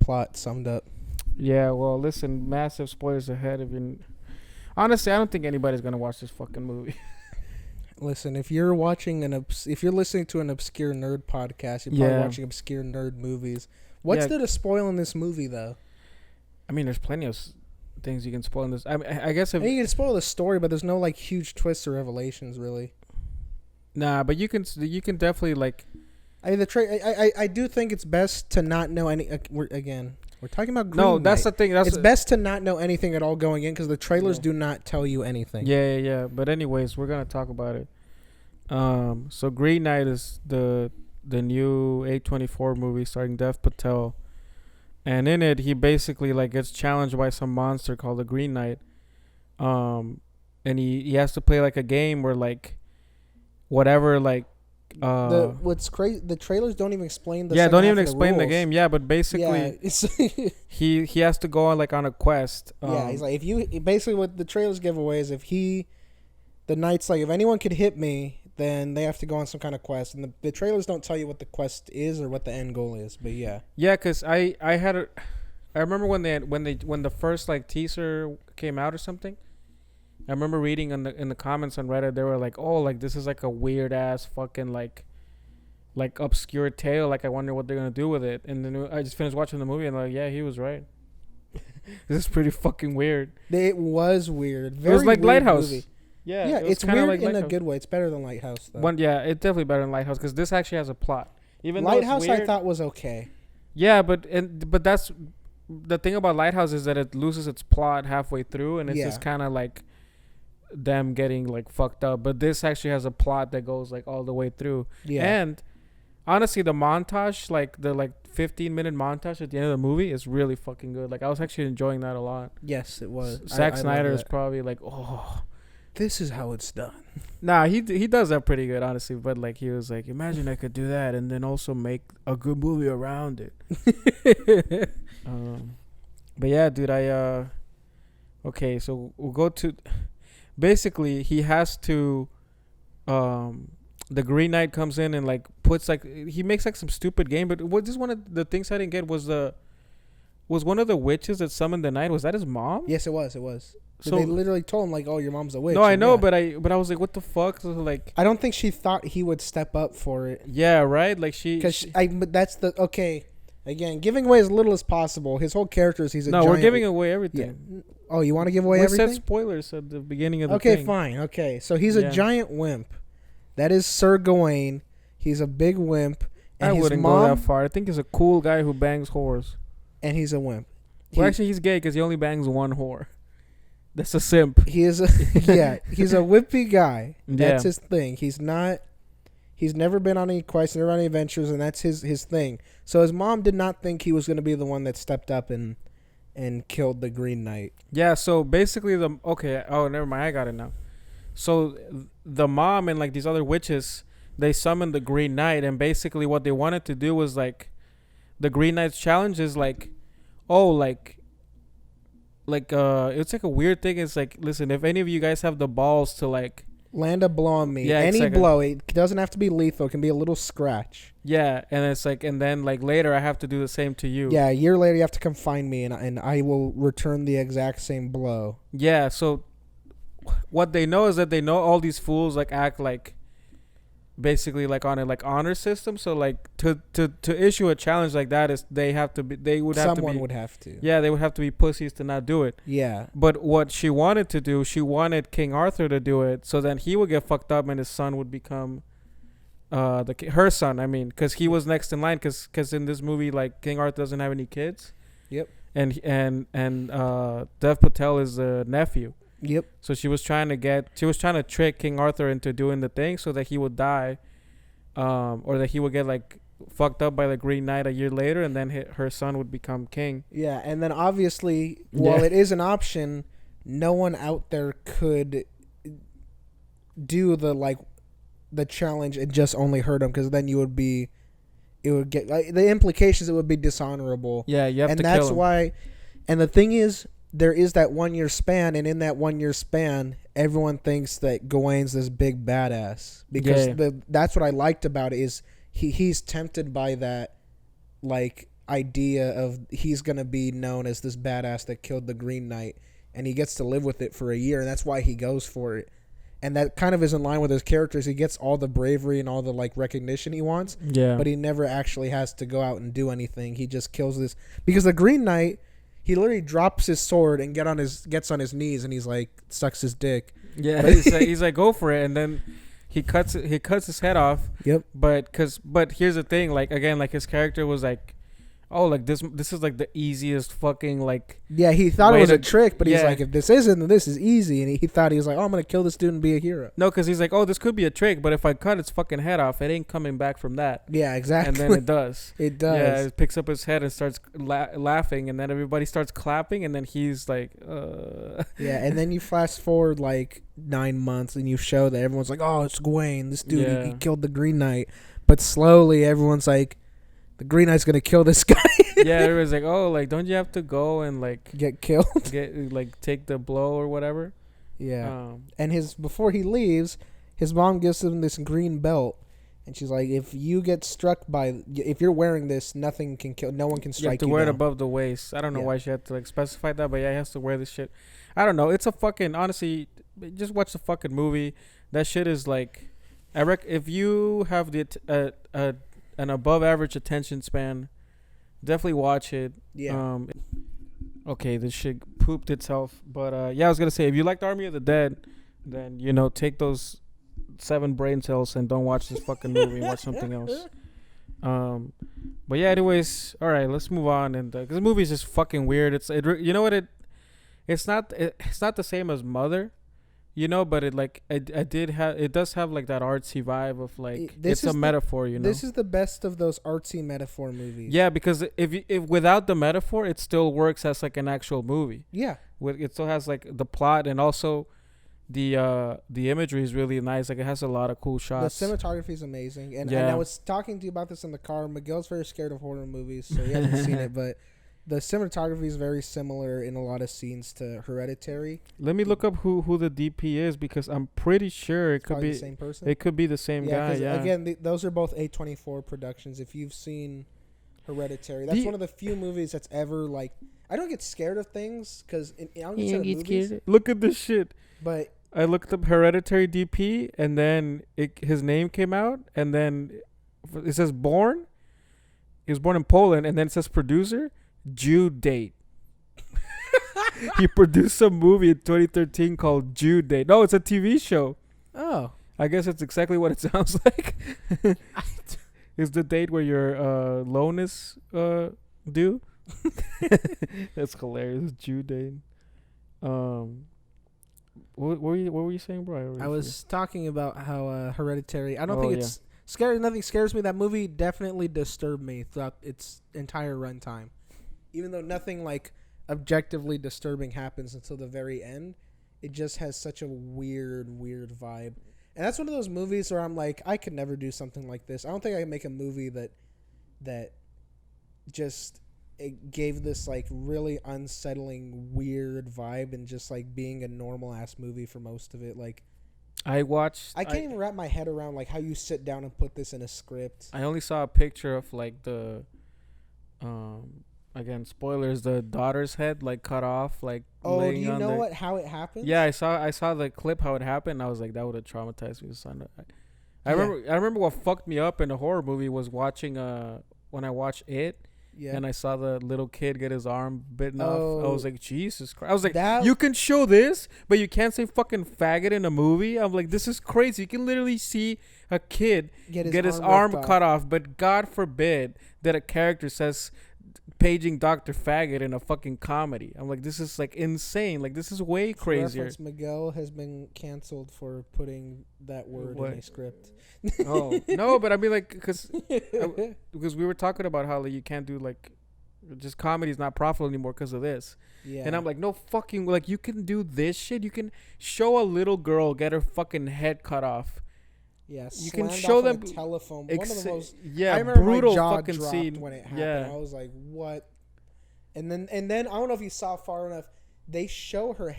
plot summed up. Yeah, well, listen, massive spoilers ahead of you. Honestly, I don't think anybody's gonna watch this fucking movie. Listen, if you're listening to an obscure nerd podcast, you're probably watching obscure nerd movies. What's there to spoil in this movie, though? I mean, there's plenty of things you can spoil in this. I guess if you can spoil the story, but there's no like huge twists or revelations, really. Nah, but you can definitely like. I mean, I do think it's best to not know any. We're talking about Green No, that's Knight. the thing. It's best to not know anything at all going in because the trailers do not tell you anything. Yeah. But anyways, we're gonna talk about it. So Green Knight is the new A24 movie starring Dev Patel, and in it he basically like gets challenged by some monster called the Green Knight. And he has to play like a game where like whatever like. What's crazy? The trailers don't even explain the. Yeah, don't even explain the game. Yeah, but basically, he has to go on a quest. He's like basically what the trailers give away is the knight's like if anyone could hit me, then they have to go on some kind of quest, and the trailers don't tell you what the quest is or what the end goal is. But yeah, because I remember when the first like teaser came out or something. I remember reading in the comments on Reddit, they were like, "Oh, like this is like a weird ass fucking like obscure tale. Like I wonder what they're gonna do with it." And then I just finished watching the movie and like, yeah, he was right. This is pretty fucking weird. It was weird. Very it was like weird Lighthouse. Movie. Yeah, it's weird like in Lighthouse. a good way. It's better than Lighthouse though. It's definitely better than Lighthouse because this actually has a plot. Even Lighthouse, I thought was okay. Yeah, but that's the thing about Lighthouse is that it loses its plot halfway through, and it's just kind of like them getting like fucked up. But this actually has a plot that goes like all the way through. Yeah. And honestly, the montage, like the 15-minute montage at the end of the movie, is really fucking good. Like I was actually enjoying that a lot. Yes, it was. Zack Snyder is probably like, oh, this is how it's done. Nah, he does that pretty good, honestly. But like he was like, imagine I could do that and then also make a good movie around it. But yeah, dude, okay, so we'll go to. Basically, he has to. The Green Knight comes in and like puts like he makes like some stupid game. But what just one of the things I didn't get was one of the witches that summoned the night. Was that his mom? Yes, it was. So they literally told him like, "Oh, your mom's a witch." No, I know, but I was like, what the fuck? So, like, I don't think she thought he would step up for it. Yeah, right. Like but that's the okay. Again, giving away as little as possible. His whole character is he's a giant. No, we're giving away everything. Yeah. Oh, you want to give away everything? We said spoilers at the beginning of the thing. Okay, fine. Okay, so he's a giant wimp. That is Sir Gawain. He's a big wimp. And I wouldn't go that far. I think he's a cool guy who bangs whores. And he's a wimp. Well, actually, he's gay because he only bangs one whore. That's a simp. He is he's a wimpy guy. That's his thing. He's never been on any quests, never on any adventures, and that's his thing. So his mom did not think he was going to be the one that stepped up and killed the Green Knight. Yeah, so basically never mind, I got it now. So the mom and like these other witches, they summoned the Green Knight, and basically what they wanted to do was like the Green Knight's challenge is like, it's like a weird thing. It's like, listen, if any of you guys have the balls to like land a blow on me, any blow, it doesn't have to be lethal, it can be a little scratch. Yeah, and it's like, and then like later I have to do the same to you. Yeah, a year later you have to come find me, and I will return the exact same blow. Yeah, so what they know is that they know all these fools like act like basically like on a like honor system. So like to issue a challenge like that is someone would have to. Yeah, they would have to be pussies to not do it. Yeah. But what she wanted to do, she wanted King Arthur to do it, so then he would get fucked up and his son would become her son. I mean, because he was next in line. Because in this movie, like King Arthur doesn't have any kids. Yep. And Dev Patel is a nephew. Yep. So she was trying to trick King Arthur into doing the thing so that he would die, or that he would get like fucked up by the Green Knight a year later, and then her son would become king. Yeah, and then obviously, while it is an option, no one out there could do the challenge and just only hurt him, because then it would get the implications. It would be dishonorable. Yeah, you have to kill him. And that's why. And the thing is, there is that 1 year span, and in that 1 year span, everyone thinks that Gawain's this big badass, because that's what I liked about it is he's tempted by that, like, idea of he's gonna be known as this badass that killed the Green Knight, and he gets to live with it for a year, and that's why he goes for it. And that kind of is in line with his characters. He gets all the bravery and all the like recognition he wants, but he never actually has to go out and do anything. He just kills this because the Green Knight, he literally drops his sword and gets on his knees and he's like sucks his dick. Yeah, he's like go for it, and then he cuts his head off. Yep. But here's the thing, like again, like his character was like, oh, like this is like the easiest fucking like. Yeah, he thought it was a trick, but he's like, if this isn't, then this is easy, and he thought he was like, oh, I'm gonna kill this dude and be a hero. No, because he's like, oh, this could be a trick, but if I cut its fucking head off, it ain't coming back from that. Yeah, exactly. And then it does. It does. Yeah, it picks up his head and starts laughing, and then everybody starts clapping, and then he's like, Yeah, and then you fast forward like 9 months, and you show that everyone's like, oh, it's Gawain, this dude, he killed the Green Knight, but slowly everyone's like, the Green Knight's gonna kill this guy. Yeah, everyone's like, oh, like, don't you have to go and like get killed, take the blow or whatever? Yeah. And before he leaves, his mom gives him this green belt, and she's like, if you're wearing this, nothing can kill, no one can strike you. You have to wear it above the waist. I don't know why she had to like specify that, but yeah, he has to wear this shit. I don't know. It's a fucking, honestly, just watch the fucking movie. That shit is like, if you have an above average attention span, definitely watch it. Yeah. Okay, this shit pooped itself, but yeah, I was gonna say, if you liked Army of the Dead, then take those 7 brain cells and don't watch this fucking movie and watch something else. But yeah, anyways, all right, let's move on. And cause the movie is just fucking weird. It's not the same as Mother. But it does have like that artsy vibe of like it's a metaphor. This is the best of those artsy metaphor movies. Yeah, because if without the metaphor, it still works as like an actual movie. Yeah, it still has like the plot, and also the imagery is really nice. Like it has a lot of cool shots. The cinematography is amazing, and I was talking to you about this in the car. Miguel's very scared of horror movies, so he hasn't seen it, but. The cinematography is very similar in a lot of scenes to Hereditary. Let me look up who the DP is, because I'm pretty sure it could be the same person. It could be the same guy. Yeah. Again, those are both A24 productions. If you've seen Hereditary, that's one of the few movies that's ever like. I don't get scared of things because I don't get scared of movies. Look at this shit. But I looked up Hereditary DP, and then his name came out, and then it says born. He was born in Poland, and then it says producer. Due date. He produced some movie in 2013 called Due Date. No, it's a TV show. Oh. I guess it's exactly what it sounds like. It's the date where your loan is due. That's hilarious. Due date. What were you saying, bro? I was talking about how Hereditary. I don't think it's scary. Nothing scares me. That movie definitely disturbed me throughout its entire runtime. Even though nothing like objectively disturbing happens until the very end, it just has such a weird vibe. And that's one of those movies where I'm like, I could never do something like this. I don't think I can make a movie that just it gave this like really unsettling weird vibe and just like being a normal ass movie for most of it. Like I can't even wrap my head around like how you sit down and put this in a script. I only saw a picture of like the again, spoilers, the daughter's head like cut off, like. Oh, do you know how it happened? Yeah, I saw the clip how it happened. I was like, that would have traumatized me. I remember what fucked me up in a horror movie was watching when I watched It. Yeah. And I saw the little kid get his arm bitten off. I was like, Jesus Christ. I was like, you can show this, but you can't say fucking faggot in a movie? I'm like, this is crazy. You can literally see a kid get his arm cut off, but God forbid that a character says paging Dr. Faggot in a fucking comedy. I'm like, this is like insane. Like, this is way crazier. Miguel has been canceled for putting that word in a script. Oh no, but I mean, like, because we were talking about how like you can't do like just comedy is not profitable anymore because of this. Yeah. And I'm like, no fucking, like, you can do this shit. You can show a little girl get her fucking head cut off. Yeah, you can show them telephone. One of the most I remember brutal my jaw fucking scene when it happened. Yeah. I was like, what? And then I don't know if you saw far enough. They show her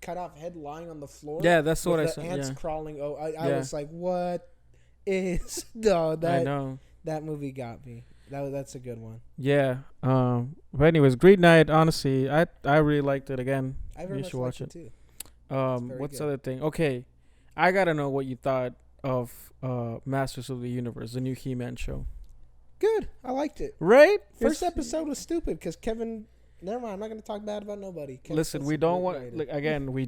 cut off head lying on the floor. Yeah, that's what I saw. The ants crawling. Oh, I was like, what is that? I know. That movie got me. That's a good one. Yeah. But anyways, Green Knight. Honestly, I really liked it again. I very You much should watch liked it too. What's good. the other thing? Okay, I gotta know what you thought of Masters of the Universe, the new He-Man show. Good. I liked it. Right? First episode was stupid because Kevin. Never mind. I'm not gonna talk bad about nobody. Kevin, listen, we don't want. Like, again, we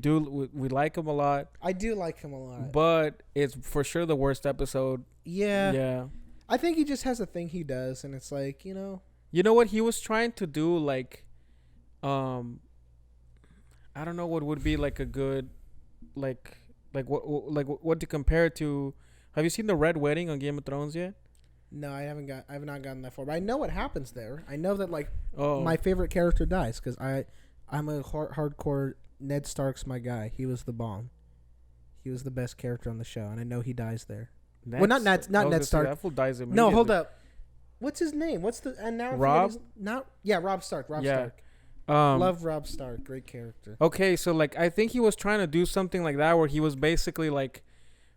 like him a lot. I do like him a lot, but it's for sure the worst episode. Yeah. Yeah. I think he just has a thing he does, and it's like You know what he was trying to do? Like, I don't know what would be like a good, what to compare it to. Have you seen the Red Wedding on Game of Thrones yet? No, I have not gotten that far, but I know what happens there. I know that my favorite character dies because I'm a hardcore Ned Stark's my guy. He was the bomb. He was the best character on the show, and I know he dies there. Well, not Ned Stark. That fool dies immediately. No, hold up. What's his name? What's the and now Rob? Rob Stark. Rob Stark. Love Rob Stark. Great character. Okay, so I think he was trying to do something like that where he was basically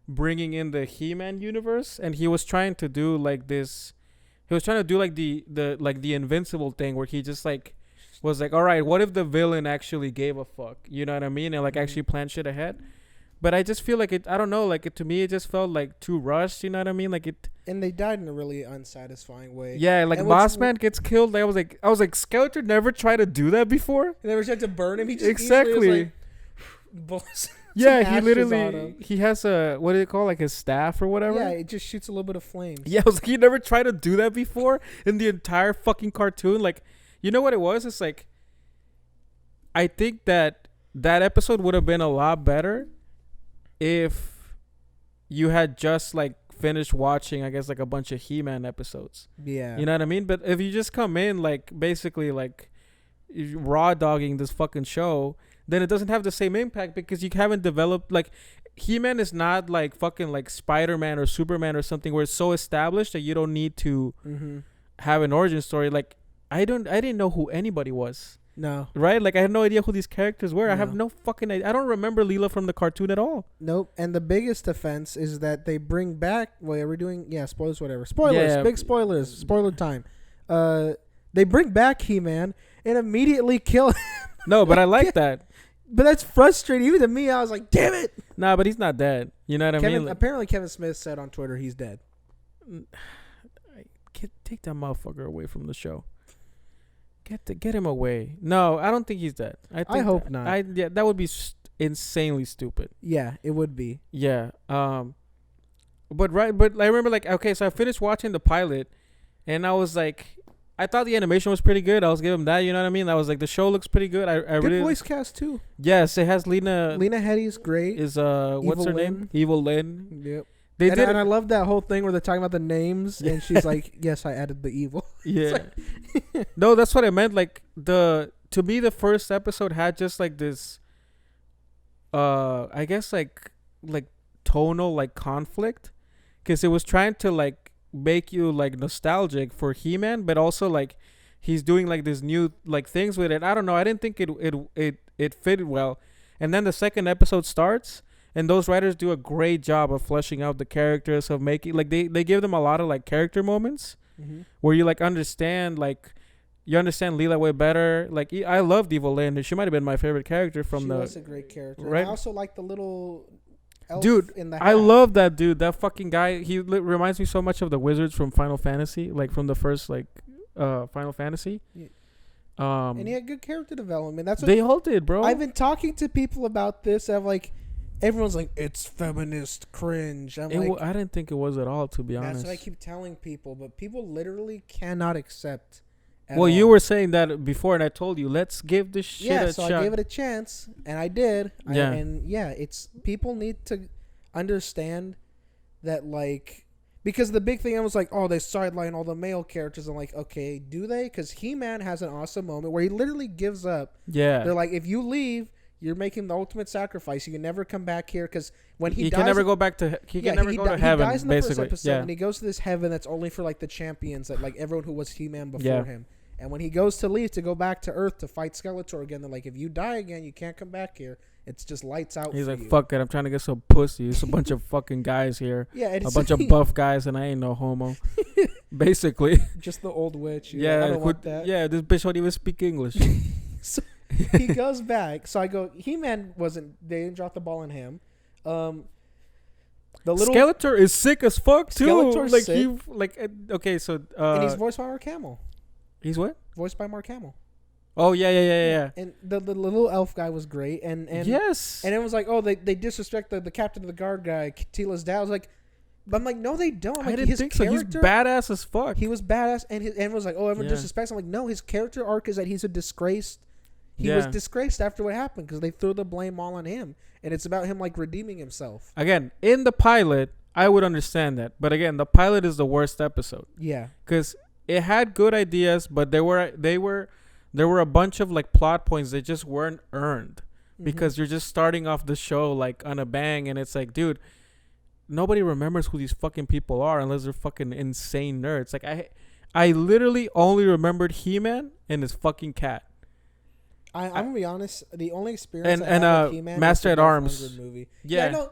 bringing in the He-Man universe, and he was trying to do this. He was trying to do the Invincible thing where he just was all right, what if the villain actually gave a fuck? You know what I mean? And actually planned shit ahead. But I just feel like it. I don't know. To me, it just felt too rushed. You know what I mean? And they died in a really unsatisfying way. Yeah, Mossman gets killed. I was like, Skeletor never tried to do that before. They never tried to burn him. He just exactly. Yeah, he literally he has a what do they call his staff or whatever. Yeah, it just shoots a little bit of flames. Yeah, I was like, he never tried to do that before in the entire fucking cartoon. You know what it was? It's I think that episode would have been a lot better if you had just finished watching, I guess, a bunch of He-Man episodes. Yeah. You know what I mean? But if you just come in basically raw dogging this fucking show, then it doesn't have the same impact because you haven't developed He-Man is not fucking Spider-Man or Superman or something where it's so established that you don't need to have an origin story. I didn't know who anybody was. No. Right? I had no idea who these characters were. No. I have no fucking idea. I don't remember Leela from the cartoon at all. Nope. And the biggest offense is that they bring back... Wait, are we doing... Yeah, spoilers, whatever. Spoilers. Yeah. Big spoilers. Spoiler time. They bring back He-Man and immediately kill him. No, but I like that. But that's frustrating. Even to me, I was like, damn it. Nah, but he's not dead. You know what I mean? Apparently, Kevin Smith said on Twitter he's dead. Take that motherfucker away from the show. Get him away. No, I don't think he's dead. I hope not. That would be insanely stupid. Yeah, it would be. Yeah. But I remember okay, so I finished watching the pilot, and I was I thought the animation was pretty good. I was giving him that. You know what I mean? I was the show looks pretty good. I good really voice cast too. Yes, it has Lena. Lena Headey's great. Is what's her name? Evil Lynn. Yep. And I love that whole thing where they're talking about the names, and she's like, "Yes, I added the evil." Yeah. No, that's what I meant. To me, the first episode had just this, I guess tonal conflict, because it was trying to make you nostalgic for He-Man, but also he's doing this new things with it. I don't know. I didn't think it fitted well, and then the second episode starts. And those writers do a great job of fleshing out the characters, of making they give them a lot of character moments where you understand you understand Leela way better. I loved Evil Lynn. She might have been my favorite character from She was a great character. Right? And I also like the little elf dude in the hat. I love that dude. That fucking guy. He reminds me so much of the wizards from Final Fantasy, from the first Final Fantasy. Yeah. And he had good character development. That's what they all did, bro. I've been talking to people about this. Everyone's it's feminist cringe. I didn't think it was at all, to be honest. That's what I keep telling people, but people literally cannot accept. Well, you were saying that before, and I told you, let's give this shit a shot. I gave it a chance, and I did. Yeah. It's people need to understand that, because the big thing I was oh, they sideline all the male characters. I'm okay, do they? Because He-Man has an awesome moment where he literally gives up. Yeah. They're if you leave, you're making the ultimate sacrifice. You can never come back here because when he dies, can never go back to. He can never go to heaven. He dies in the basically. First episode, yeah. And he goes to this heaven that's only for the champions, that everyone who was He-Man before him. And when he goes to leave to go back to Earth to fight Skeletor again, they're if you die again, you can't come back here. It's just lights out. He's for like, you. fuck it, I'm trying to get some pussy. It's a bunch of fucking guys here. Yeah, a bunch of buff guys, and I ain't no homo. Basically. Just the old witch. Yeah, I don't want that. Yeah, this bitch don't even speak English. So he goes back. So I go, He-Man wasn't. They didn't drop the ball on him. The little Skeletor is sick as fuck too. Skeletor's like sick. he like okay, so and he's voiced by Mark Hamill. He's what? Voiced by Mark Hamill. Oh yeah. And the little elf guy was great. And yes. And it was like, oh, they disrespect the captain of the guard guy, Tila's dad. I was like, but I'm like, no, they don't. Like, I didn't think so. He's badass as fuck. He was badass, and it was like, oh, everyone disrespects him. I'm like, no, his character arc is that he's a disgraced. He was disgraced after what happened because they threw the blame all on him, and it's about him like redeeming himself. Again, in the pilot, I would understand that, but again, the pilot is the worst episode. Yeah, because it had good ideas, but there were a bunch of like plot points that just weren't earned because you're just starting off the show like on a bang, and it's like, dude, nobody remembers who these fucking people are unless they're fucking insane nerds. Like I literally only remembered He-Man and his fucking cat. I'm gonna be honest. The only experience and with He-Man Master is at the Arms movie. Yeah.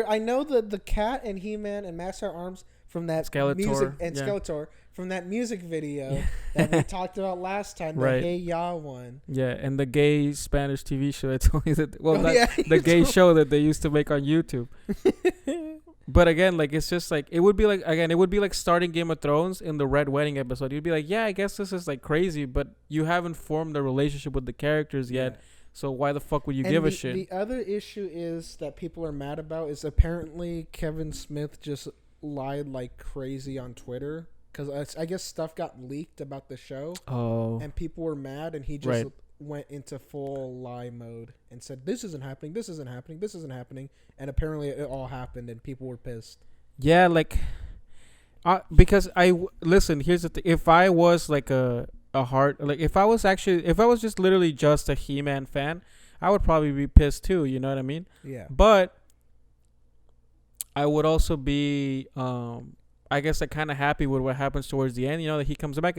I know the cat and He-Man and Master at Arms from that Skeletor music and Skeletor from that music video that we talked about last time. The Right. Hey Ya one. Yeah, and the gay Spanish TV show. It's only that. Well, the the gay show that they used to make on YouTube. But again, like it's just like it would be like starting Game of Thrones in the Red Wedding episode. You'd be like, yeah, I guess this is like crazy, but you haven't formed a relationship with the characters yet. So why the fuck would you give a shit? The other issue is that people are mad about is apparently Kevin Smith just lied like crazy on Twitter because I guess stuff got leaked about the show. Oh. And people were mad, and he just went into full lie mode and said, "This isn't happening. This isn't happening. This isn't happening." And apparently, it all happened, and people were pissed. Yeah, like, because listen. Here's the thing: if I was like if I was just literally just a He-Man fan, I would probably be pissed too. You know what I mean? Yeah. But I would also be, I guess, like kind of happy with what happens towards the end. You know, that he comes back.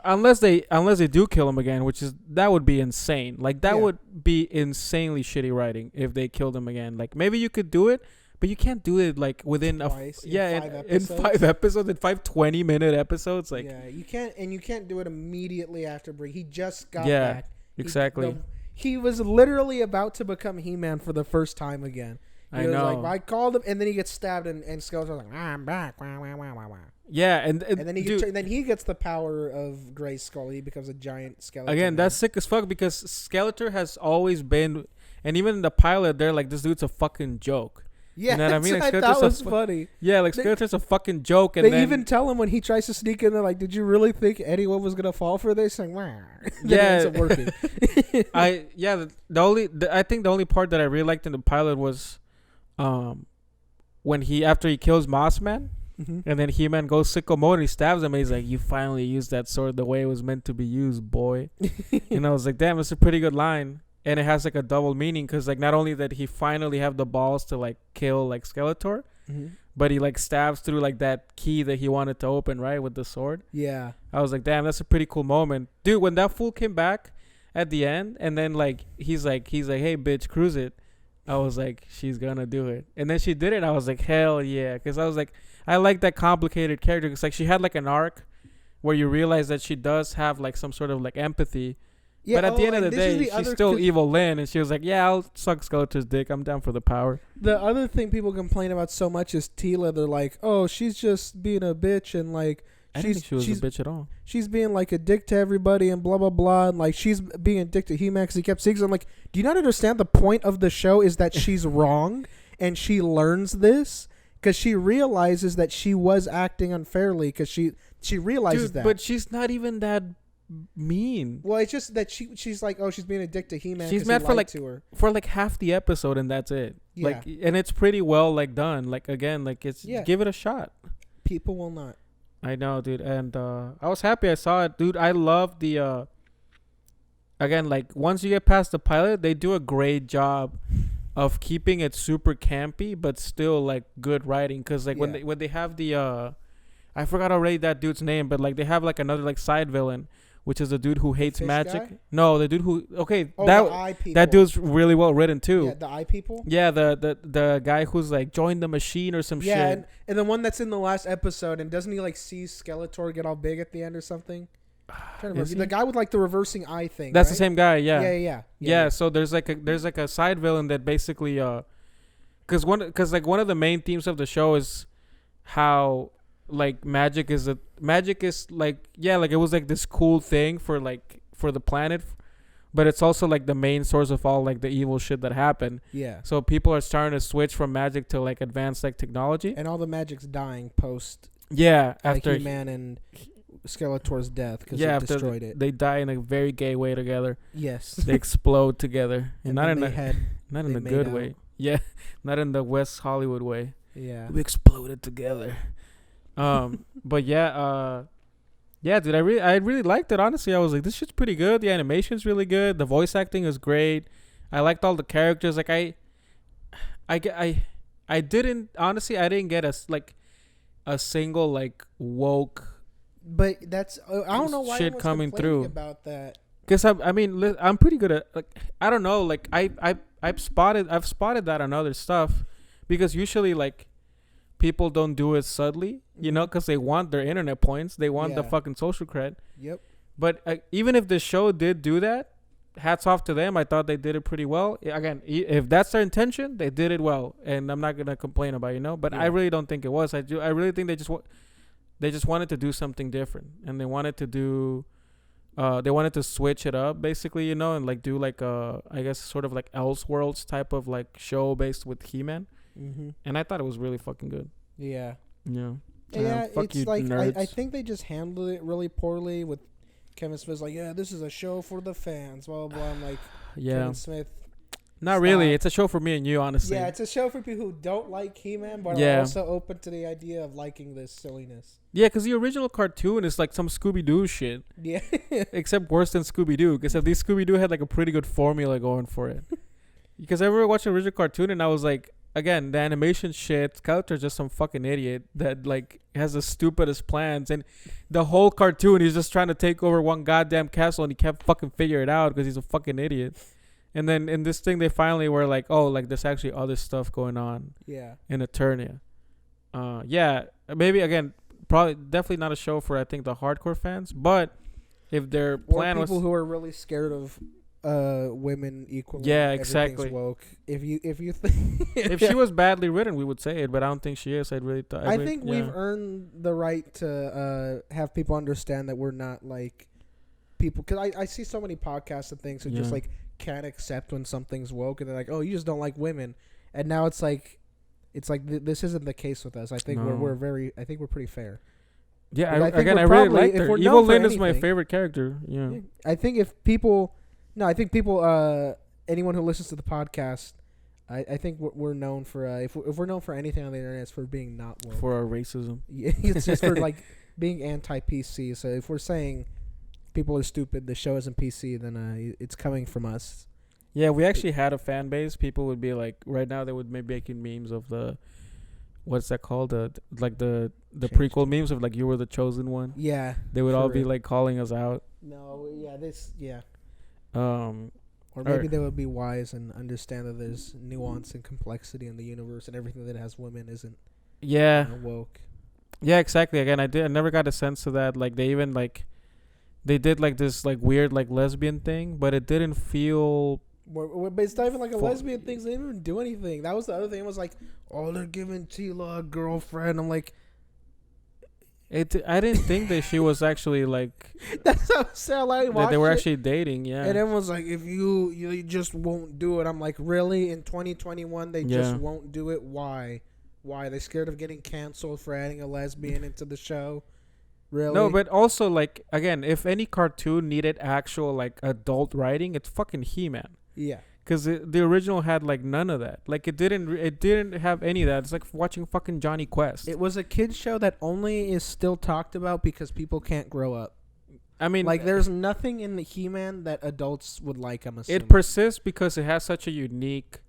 Unless they do kill him again, that would be insane. Like that would be insanely shitty writing if they killed him again. Like maybe you could do it, but you can't do it like within in 5 episodes, in 5 20-minute episodes. Like you can't do it immediately after break. He just got back. Exactly. He was literally about to become He-Man for the first time again. He was know. Like, I called him, and then he gets stabbed, and Skeletor's like, I'm back. Wah, wah, wah, wah, wah. Yeah, and then he gets the power of Gray Skull. He becomes a giant skeleton. Again, that's sick as fuck because Skeletor has always been, and even in the pilot, they're like, this dude's a fucking joke. Yeah, you know what I mean? Like, that was funny. Yeah, like Skeletor's a fucking joke, and they even tell him when he tries to sneak in. They're like, "Did you really think anyone was gonna fall for this?" And yeah, it ends up working. I think the only part that I really liked in the pilot was, when after he kills Mossman. Mm-hmm. And then He-Man goes sicko mode and he stabs him and he's like, you finally used that sword the way it was meant to be used, boy. And I was like, damn, it's a pretty good line. And it has like a double meaning because like not only did he finally have the balls to like kill like Skeletor, but he like stabs through like that key that he wanted to open, right, with the sword. Yeah. I was like, damn, that's a pretty cool moment. Dude, when that fool came back at the end and then like he's like, hey bitch, cruise it. I was like, she's gonna do it. And then she did it. I was like, hell yeah. Because I was like, I like that complicated character. Because like she had like an arc where you realize that she does have like some sort of like empathy. Yeah, but at the end of the day, she's still evil Lynn. And she was like, yeah, I'll suck Skeletor's dick. I'm down for the power. The other thing people complain about so much is Tila. They're like, oh, she's just being a bitch. And like, I didn't think she was a bitch at all. She's being like a dick to everybody and blah, blah, blah. And like she's being a dick to He-Man because he kept seeing. I'm like, do you not understand the point of the show is that she's wrong and she learns this because she realizes that she was acting unfairly because she realizes that. But she's not even that mean. Well, it's just that she's like, oh, she's being a dick to He-Man. She's mad for like half the episode and that's it. Yeah. Like, and it's pretty well like done. Like again, like it's give it a shot. People will not. I know, dude, and I was happy I saw it, dude. I love the again, like once you get past the pilot, they do a great job of keeping it super campy, but still like good writing. Cause like when they have the I forgot already that dude's name, but like they have like another like side villain which is the dude who hates fish magic. guy? No, the dude who the eye people. that dude's really well written too. Yeah, the eye people. Yeah, the guy who's like joined the machine or some shit. Yeah, and the one that's in the last episode, and doesn't he like see Skeletor get all big at the end or something? I'm trying to remember. The guy with like the reversing eye thing. That's right? the same guy. Yeah. Yeah. So there's like a side villain that basically because one of the main themes of the show is how like magic is like it was like this cool thing for the planet, but it's also like the main source of all like the evil shit that happened. Yeah. So people are starting to switch from magic to like advanced like technology, and all the magic's dying post. Yeah, after He-Man and Skeletor's death because it destroyed it. They die in a very gay way together. Yes. They explode together, and not in a good out. way. Yeah, not in the West Hollywood way. Yeah. We exploded together. But yeah, dude, I really liked it. Honestly, I was like, this shit's pretty good. The animation's really good. The voice acting is great. I liked all the characters. Like I didn't get a single like woke. But that's I don't know why shit coming through about that. Cause I'm pretty good at like I don't know like I've spotted that on other stuff, because usually like people don't do it subtly, you know, because they want their internet points, they want the fucking social cred. Yep. But even if the show did do that, hats off to them. I thought they did it pretty well. Again, if that's their intention, they did it well, and I'm not gonna complain about it, you know. But I really don't think it was. I really think they just wanted to do something different, and they wanted to switch it up, basically, you know, and like do like I guess sort of like Elseworlds type of like show based with He-Man. Mm-hmm. And I thought it was really fucking good. Yeah. Yeah. Yeah, fuck it's you, like nerds. I think they just handled it really poorly with Kevin Smith's like, yeah, this is a show for the fans, blah blah blah. I'm like, Kevin Smith. Not really. It's a show for me and you, honestly. Yeah, it's a show for people who don't like He-Man, but are also open to the idea of liking this silliness. Yeah, because the original cartoon is like some Scooby-Doo shit. Yeah. Except worse than Scooby-Doo. Because at least Scooby-Doo had like a pretty good formula going for it. Because I remember watching the original cartoon and I was like, again, the animation shit, Skeletor's just some fucking idiot that like has the stupidest plans. And the whole cartoon, he's just trying to take over one goddamn castle and he can't fucking figure it out because he's a fucking idiot. And then in this thing, they finally were like, oh, like there's actually other stuff going on. Yeah. In Eternia. Yeah, maybe again, probably definitely not a show for I think the hardcore fans, but if their plan was people who are really scared of women equally. Yeah, exactly. Woke. If you think if she was badly written, we would say it, but I don't think she is. I think we've earned the right to have people understand that we're not like people, because I see so many podcasts and things who just like can't accept when something's woke, and they're like, oh, you just don't like women, and now it's like this isn't the case with us. I think we're pretty fair. Yeah, I really like her. Evil Lynn is my favorite character. Yeah. I think anyone who listens to the podcast, I think we're known for if we're known for anything on the internet, it's for being not woke. For our racism. Yeah, it's just for like being anti-PC. So if we're saying people are stupid, the show isn't PC, then it's coming from us. Yeah, we actually had a fan base. People would be like, right now they would be making memes of the, what's that called? The prequel memes of like, you were the chosen one. Yeah. They would all be like calling us out. No, yeah. Or Or maybe they would be wise and understand that there's nuance and complexity in the universe, and everything that has women isn't woke. Yeah, exactly. Again, I never got a sense of that. Like they even like they did like this like weird like lesbian thing, but it didn't feel. But it's not even like a lesbian thing. They didn't even do anything. That was the other thing. It was like, oh, they're giving Tila a girlfriend. I'm like, I didn't think that she was actually like. That's how sad. That they were actually dating. Yeah. And everyone's like, if you just won't do it. I'm like, really? In 2021, they just won't do it? Why? Why? They scared of getting canceled for adding a lesbian into the show? Really? No, but also like again, if any cartoon needed actual like adult writing, it's fucking He-Man. Yeah. Because the original had like none of that. Like it didn't have any of that. It's like watching fucking Johnny Quest. It was a kids show that only is still talked about because people can't grow up. I mean, like there's nothing in the He-Man that adults would like. I'm assuming it persists because it has such a unique,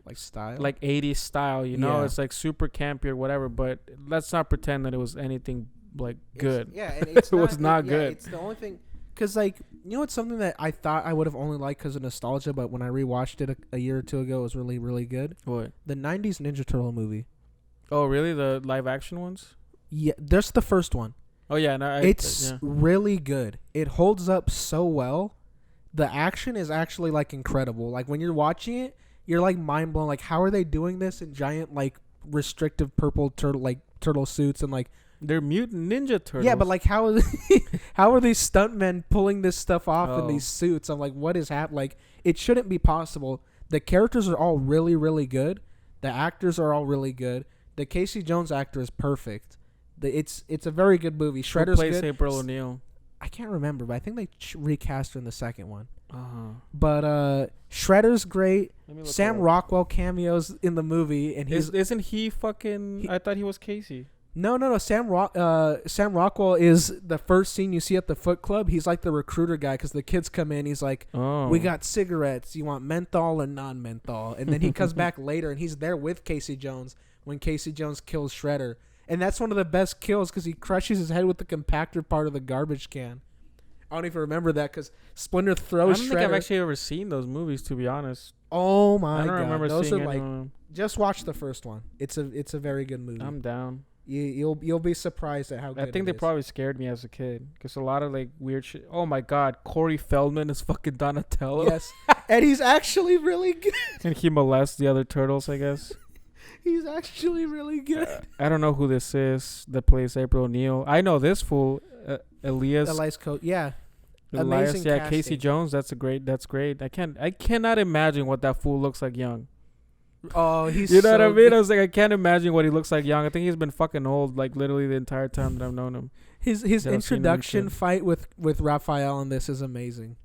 like style, like 80s style. You know, it's like super campy or whatever. But let's not pretend that it was anything like good. And it's it was not good. It's the only thing. Because, like, you know, it's something that I thought I would have only liked because of nostalgia, but when I rewatched it a year or two ago, it was really, really good. What? The 90s Ninja Turtle movie. Oh, really? The live action ones? Yeah, that's the first one. Oh, yeah. No, It's really good. It holds up so well. The action is actually, like, incredible. Like, when you're watching it, you're, like, mind blown. Like, how are they doing this in giant, like, restrictive purple turtle suits and, like, they're mutant ninja turtles. yeah, but like how are these stuntmen pulling this stuff off in these suits? I'm like, what is happening? Like, it shouldn't be possible. The characters are all really, really good. The actors are all really good. The Casey Jones actor is perfect. It's a very good movie. Shredder's Who plays good. April O'Neil? I can't remember, but I think they recast her in the second one. Uh-huh. But Shredder's great. Sam Rockwell cameos in the movie, and isn't he fucking? I thought he was Casey. No. Sam Rockwell is the first scene you see at the Foot Club. He's like the recruiter guy because the kids come in. He's like, we got cigarettes. You want menthol or non-menthol? And then he comes back later, and he's there with Casey Jones when Casey Jones kills Shredder. And that's one of the best kills because he crushes his head with the compactor part of the garbage can. I don't even remember that because Splinter throws Shredder. I don't think I've actually ever seen those movies, to be honest. Oh, my God. I don't remember those seeing are like, anyone. just watch the first one. It's a very good movie. I'm down. You'll be surprised at how good I think they probably scared me as a kid because a lot of like weird shit. Oh my God, Corey Feldman is fucking Donatello. Yes, and he's actually really good. And he molests the other turtles, I guess. He's actually really good. I don't know who this is that plays April O'Neil. I know this fool, Elias Coat. Yeah, amazing. Yeah, casting. Casey Jones. That's great. I cannot imagine what that fool looks like young. Oh, he's you know so what I mean? good. I was like, I can't imagine what he looks like young. I think he's been fucking old, like literally the entire time that I've known him. His introduction fight with Raphael in this is amazing.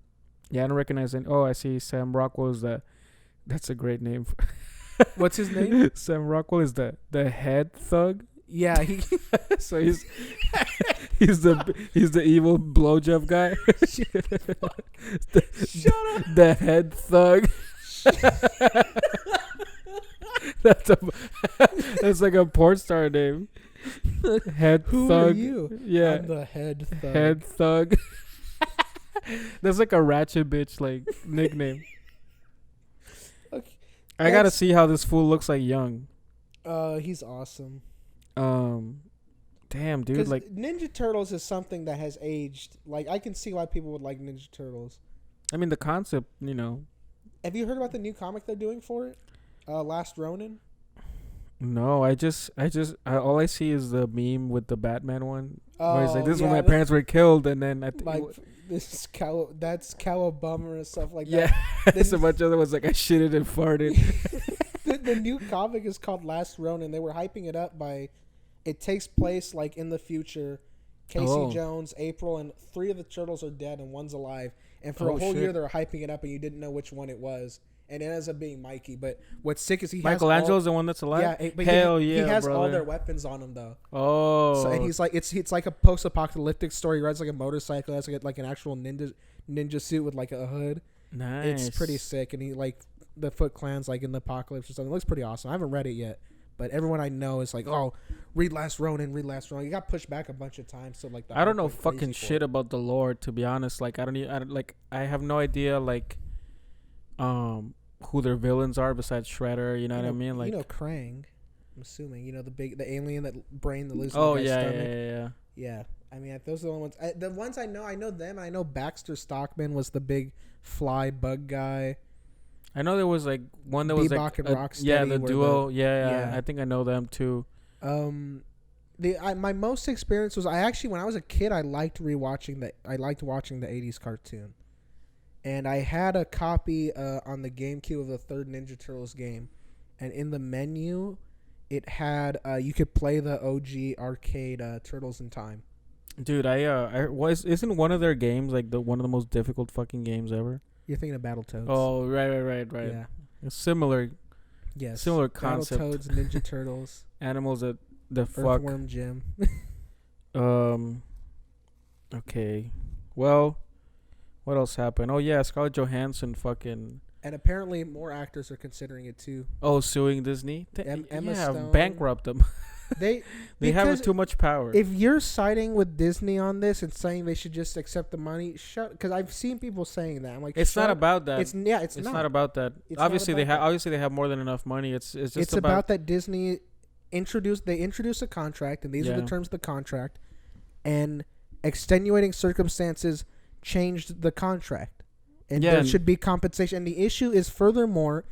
Yeah, I don't recognize any. Oh, I see. Sam Rockwell is that. That's a great name. What's his name? Sam Rockwell is the head thug. Yeah, he. So he's the evil blowjob guy. Shut up. The head thug. That's like a porn star name. Head Who thug. are you? Yeah. I'm the head thug. Head thug. That's like a ratchet bitch like nickname. Okay. I gotta see how this fool looks like young. He's awesome. Damn, dude. Like Ninja Turtles is something that has aged. Like, I can see why people would like Ninja Turtles. I mean, the concept, you know. Have you heard about the new comic they're doing for it? Last Ronin? No, all I see is the meme with the Batman one. Where he's like, this is when my parents parents were killed, and then I think like this cow. That's Cowabunga and stuff like yeah. that. There's a bunch of other ones like I shitted and farted. the new comic is called Last Ronin. They were hyping it up by, it takes place like in the future. Casey Jones, April, and 3 of the turtles are dead and 1's alive. And for a whole year, they were hyping it up, and you didn't know which one it was. And it ends up being Mikey. But what's sick is Michelangelo's the one that's alive? Yeah, but Hell he has brother. all their weapons on him, though. Oh. So, and he's like, it's like a post-apocalyptic story. He rides like a motorcycle. Has like an actual ninja suit with like a hood. Nice. It's pretty sick. And he like the Foot Clan's like in the apocalypse or something. It looks pretty awesome. I haven't read it yet. But everyone I know is like, oh, read Last Ronin. You got pushed back a bunch of times. So like, I don't know fucking shit about the lore, to be honest. Like, I have no idea like, who their villains are besides Shredder. You know what I mean? Like, Krang. I'm assuming the alien that brain that lives. Oh in the yeah, stomach. Yeah. I mean, those are the only ones. The ones I know them. I know Baxter Stockman was the big fly bug guy. I know there was like one that was Bebop like and Rocksteady. Yeah, the duo. Yeah. I think I know them too. My most experience was when I was a kid, I liked watching the 80s cartoon. And I had a copy on the GameCube of the third Ninja Turtles game. And in the menu, it had you could play the OG arcade Turtles in Time. Dude, isn't one of their games like one of the most difficult fucking games ever? You're thinking of Battletoads. Oh, right. Yeah. It's similar. Yes. Similar concept. Battletoads, Ninja Turtles. Animals that the fuck. Earthworm Jim. Okay. Well, what else happened? Oh yeah, Scarlett Johansson fucking. And apparently more actors are considering it too. Oh, suing Disney. Emma yeah, Stone. bankrupt them. They have too much power. If you're siding with Disney on this and saying they should just accept the money, because I've seen people saying that. I'm like, it's not about that. It's not about that. Obviously, they have more than enough money. It's just about that Disney introduced a contract, and these are the terms of the contract, and extenuating circumstances changed the contract, and there should be compensation. And the issue is furthermore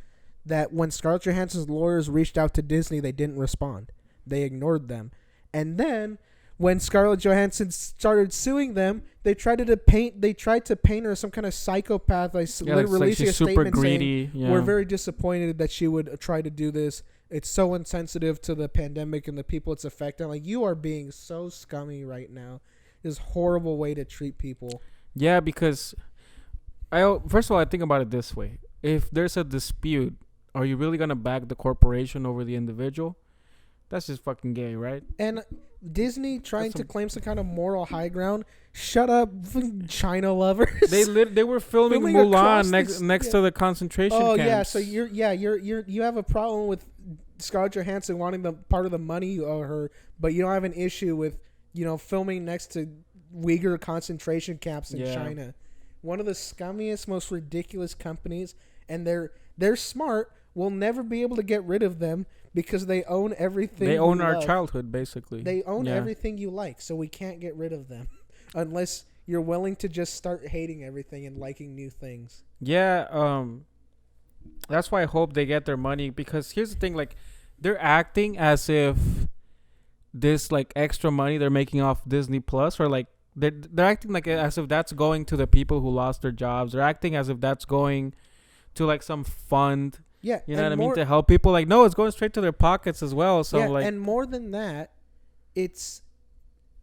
that when Scarlett Johansson's lawyers reached out to Disney, they didn't respond. They ignored them. And then when Scarlett Johansson started suing them, they tried to paint her as some kind of psychopath. Releasing a statement greedy, saying, "We're very disappointed that she would try to do this. It's so insensitive to the pandemic and the people it's affecting." Like, you are being so scummy right now. This horrible way to treat people. Yeah, because first of all, I think about it this way: if there's a dispute, are you really gonna back the corporation over the individual? That's just fucking gay, right? And Disney trying to claim some kind of moral high ground. Shut up, China lovers. They were filming Mulan next to the concentration camps. Oh yeah, so you have a problem with Scarlett Johansson wanting the part of the money you owe her, but you don't have an issue with filming next to Uyghur concentration camps in China. One of the scummiest, most ridiculous companies, and they're smart. We'll never be able to get rid of them because they own everything. They own our childhood, basically. They own everything you like, so we can't get rid of them unless you're willing to just start hating everything and liking new things. Yeah, that's why I hope they get their money, because here's the thing, like, they're acting as if this, like, extra money they're making off Disney Plus, or like they're acting like as if that's going to the people who lost their jobs. They're acting as if that's going to like some fund. Yeah, you know what I mean, to help people. Like, no, it's going straight to their pockets as well. So like, and more than that, it's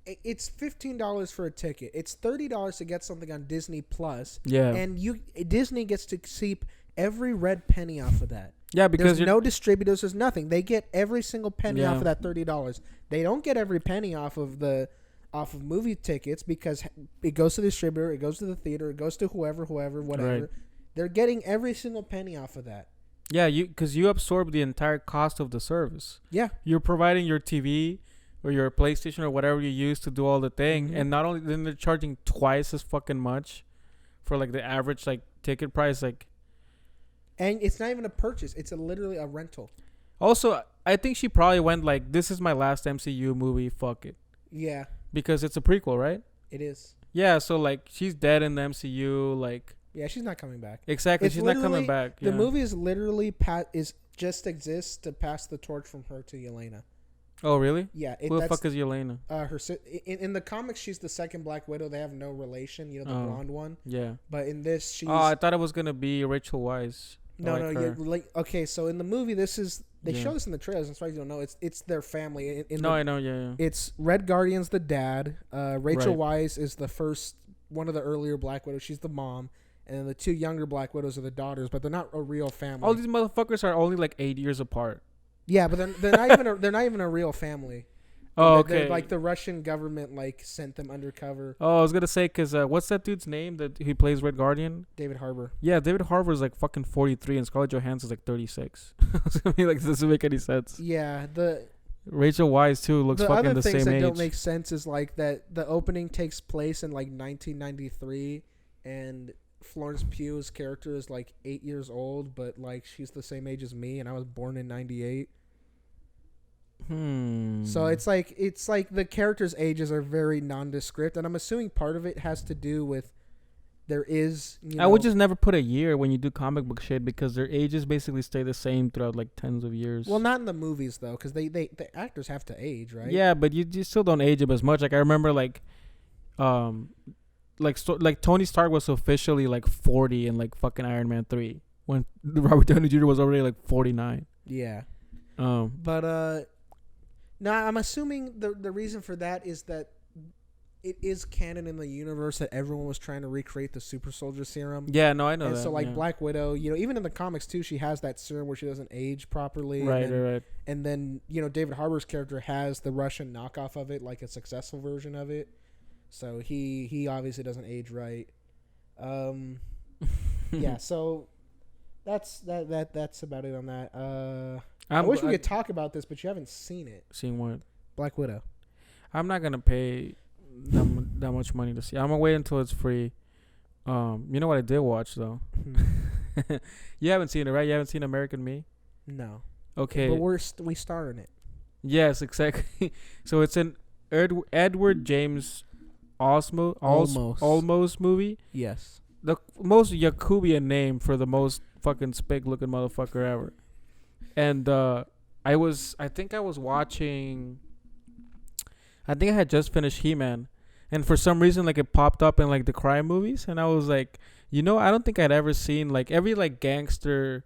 $15 for a ticket. It's $30 to get something on Disney Plus. Yeah, and Disney gets to keep every red penny off of that. Yeah, because there's no distributors. There's nothing. They get every single penny off of that $30. They don't get every penny off of movie tickets because it goes to the distributor, it goes to the theater, it goes to whoever, whatever. Right. They're getting every single penny off of that. Yeah, because you absorb the entire cost of the service. Yeah, you're providing your TV or your PlayStation or whatever you use to do all the thing, and not only then they're charging twice as fucking much for like the average like ticket price, like. And it's not even a purchase; it's literally a rental. Also, I think she probably went like, "This is my last MCU movie. Fuck it." Yeah, because it's a prequel, right? It is. Yeah, so like she's dead in the MCU, like. Yeah, she's not coming back. Exactly, she's not coming back. The movie is literally just exists to pass the torch from her to Yelena. Oh, really? Yeah. Who the fuck is Yelena? In the comics, she's the second Black Widow. They have no relation. The blonde one. Yeah. But in this, she's. Oh, I thought it was gonna be Rachel Weisz. No. Okay, so in the movie, they show this in the trailers. That's why you don't know. It's their family. I know. Yeah. It's Red Guardian's the dad. Rachel Weisz is the first one of the earlier Black Widows. She's the mom. And then the two younger Black Widows are the daughters, but they're not a real family. All these motherfuckers are only like 8 years apart. Yeah, but they're not even a real family. Oh, okay. They're like the Russian government like sent them undercover. Oh, I was gonna say because what's that dude's name that he plays Red Guardian? David Harbour. Yeah, David Harbour is like fucking 43, and Scarlett Johansson's like 36. I mean, like, this doesn't make any sense. Yeah, Rachel Weisz too looks fucking the same age. The other things that don't make sense is like that the opening takes place in like 1993, and Florence Pugh's character is like 8 years old, but like she's the same age as me, and I was born in 98. So it's like the characters' ages are very nondescript, and I'm assuming part of it has to do with there is. I would just never put a year when you do comic book shit because their ages basically stay the same throughout like tens of years. Well, not in the movies though, because the actors have to age, right? Yeah, but you still don't age them as much. Like I remember like Tony Stark was officially like 40 in like fucking Iron Man 3 when Robert Downey Jr. was already like 49. Yeah. But no, I'm assuming the reason for that is that it is canon in the universe that everyone was trying to recreate the super soldier serum. Yeah, no, I know that. And so like Black Widow, even in the comics too, she has that serum where she doesn't age properly. Right. And then, David Harbour's character has the Russian knockoff of it, like a successful version of it. So he obviously doesn't age right. Yeah, so that's about it on that. I wish we could talk about this, but you haven't seen it. Seen what? Black Widow. I'm not gonna pay that much money to see. I'm gonna wait until it's free. You know what I did watch though? You haven't seen it, right? You haven't seen American Me? No. Okay. But we star in it. Yes, exactly. So it's an Edward James Olmos movie. Yes. The most Yakubian name for the most fucking spig looking motherfucker ever. And I think I was watching. I think I had just finished He-Man, and for some reason, like, it popped up in like the crime movies, and I was like, I don't think I'd ever seen like every like gangster,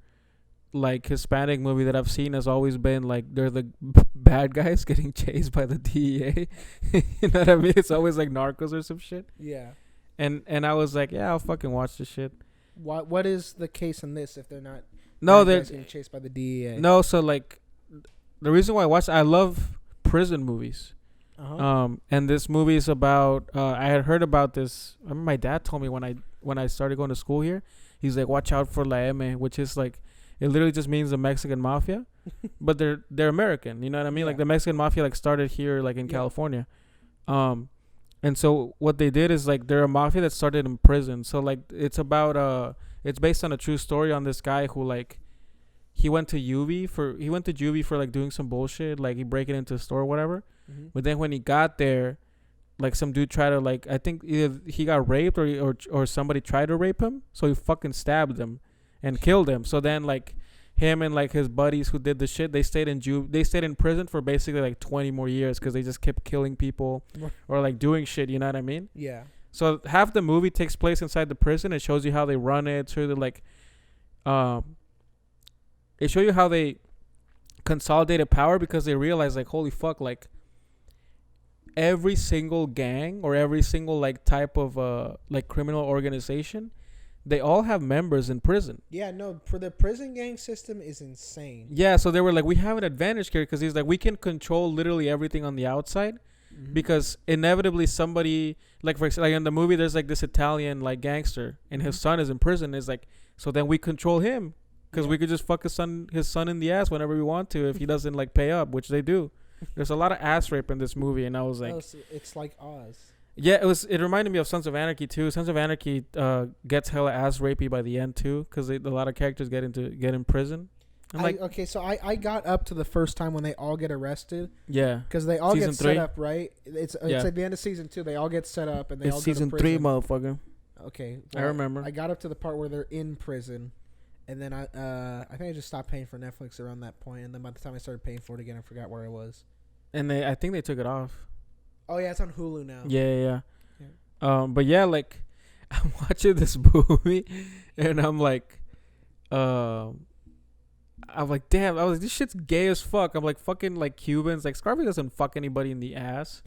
like Hispanic movie that I've seen has always been like they're the bad guys getting chased by the DEA. You know what I mean? It's always like Narcos or some shit. Yeah. And I was like, yeah, I'll fucking watch this shit. What is the case in this if they're not? No, they're getting chased by the DEA. No, so like, the reason why I love prison movies. And this movie is about. I had heard about this. I remember my dad told me when I started going to school here. He's like, watch out for La M, which is like, it literally just means the Mexican mafia, but they're American. You know what I mean? Yeah. Like the Mexican mafia like started here like in California. And so what they did is like they're a mafia that started in prison. So like it's about it's based on a true story on this guy who like he went to juvie for like doing some bullshit, like he breaking into a store or whatever. Mm-hmm. But then when he got there, like some dude tried to like, I think either he got raped or somebody tried to rape him, so he fucking stabbed him and killed him. So then like him and like his buddies who did the shit, they stayed in prison for basically like 20 more years because they just kept killing people or like doing shit. You know what I mean? Yeah. So half the movie takes place inside the prison. It shows you how they run it. So they're like, it shows you how they consolidated power because they realized like, holy fuck, like every single gang or every single like type of like criminal organization, they all have members in prison. Yeah, no, for the prison gang system is insane. Yeah, so they were like, we have an advantage here because he's like, we can control literally everything on the outside. Mm-hmm. Because inevitably somebody like for like in the movie there's like this Italian like gangster and his son is in prison. It's like, so then we control him because we could just fuck his son in the ass whenever we want to if he doesn't like pay up, which they do. There's a lot of ass rape in this movie, and I was like, it's like Oz. Yeah, it reminded me of Sons of Anarchy too. Sons of Anarchy gets hella ass rapey by the end too because a lot of characters get in prison. So I got up to the first time when they all get arrested. Yeah, because they all get set up, right? It's like the end of season 2. They all get set up and they all go to prison. Season 3, motherfucker. Okay, well, I remember. I got up to the part where they're in prison, and then I think I just stopped paying for Netflix around that point, and then by the time I started paying for it again, I forgot where I was. And I think they took it off. Oh yeah, it's on Hulu now. Yeah. But yeah, like I'm watching this movie, and I'm like, damn. I was like, this shit's gay as fuck. I'm like, fucking like Cubans. Like Scarface doesn't fuck anybody in the ass.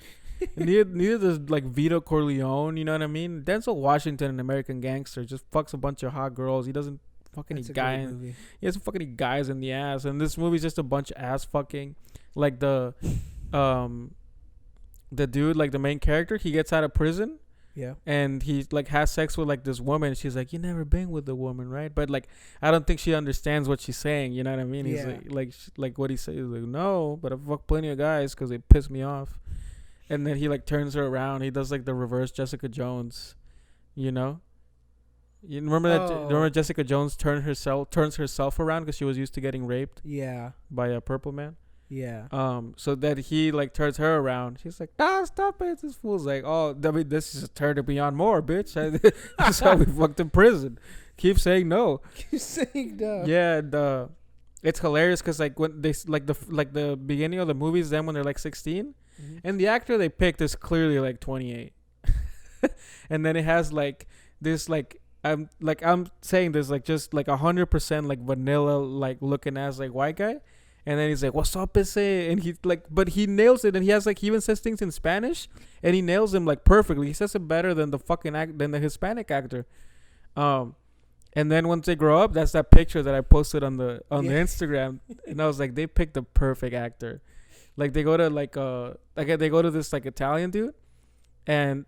neither does like Vito Corleone. You know what I mean? Denzel Washington, an American gangster, just fucks a bunch of hot girls. He doesn't fucking any guys. He doesn't fuck any guys in the ass. And this movie's just a bunch of ass fucking. Like the dude, like the main character, he gets out of prison. Yeah. And he like has sex with like this woman. She's like, you never been with a woman, right? But like, I don't think she understands what she's saying. You know what I mean? Yeah. He's like what he says. He's like, no, but I fuck plenty of guys because they piss me off. And then he like turns her around. He does like the reverse Jessica Jones. You know? You remember that? Remember Jessica Jones turns herself around because she was used to getting raped. Yeah. By a purple man. Yeah. So that he like turns her around. She's like, nah, stop it. This fool's like, oh, I mean, this is a turn to beyond more, bitch. That's how we fucked in prison. Keep saying no. Keep saying no. Yeah, it's hilarious because like when they like the beginning of the movie is them when they're like 16, and the actor they picked is clearly like 28, and then it has like this like. I'm saying this like just like 100% like vanilla like looking ass like white guy. And then he's like, "What's up, ese?" And he's like, but he nails it. And he has like, he even says things in Spanish, and he nails them like perfectly. He says it better than than the Hispanic actor. And then once they grow up, that's that picture that I posted on the Instagram, and I was like, they picked the perfect actor. Like they go to they go to this like Italian dude, and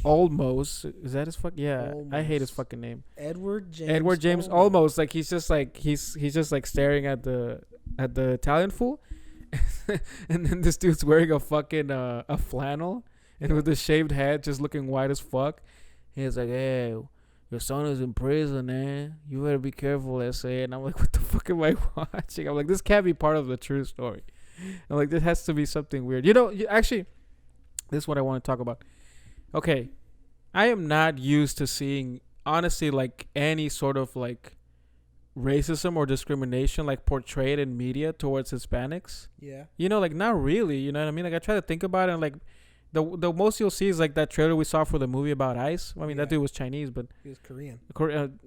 Olmos. Is that his fuck? Yeah, I hate his Olmos. fucking name. Edward James. Edward James Olmos. Like he's just like he's just like staring at the Italian fool, and then this dude's wearing a fucking a flannel and with a shaved head, just looking white as fuck. He's like, "Hey, your son is in prison, man. You better be careful." I say, and I'm like, "What the fuck am I watching?" I'm like, "This can't be part of the true story." I'm like, "This has to be something weird." Actually, this is what I want to talk about. Okay, I am not used to seeing, honestly, like any sort of like racism or discrimination like portrayed in media towards Hispanics. Yeah. Like not really. You know what I mean? Like I try to think about it, and like the most you'll see is like that trailer we saw for the movie about ICE. I mean, that dude was Chinese, but he was Korean.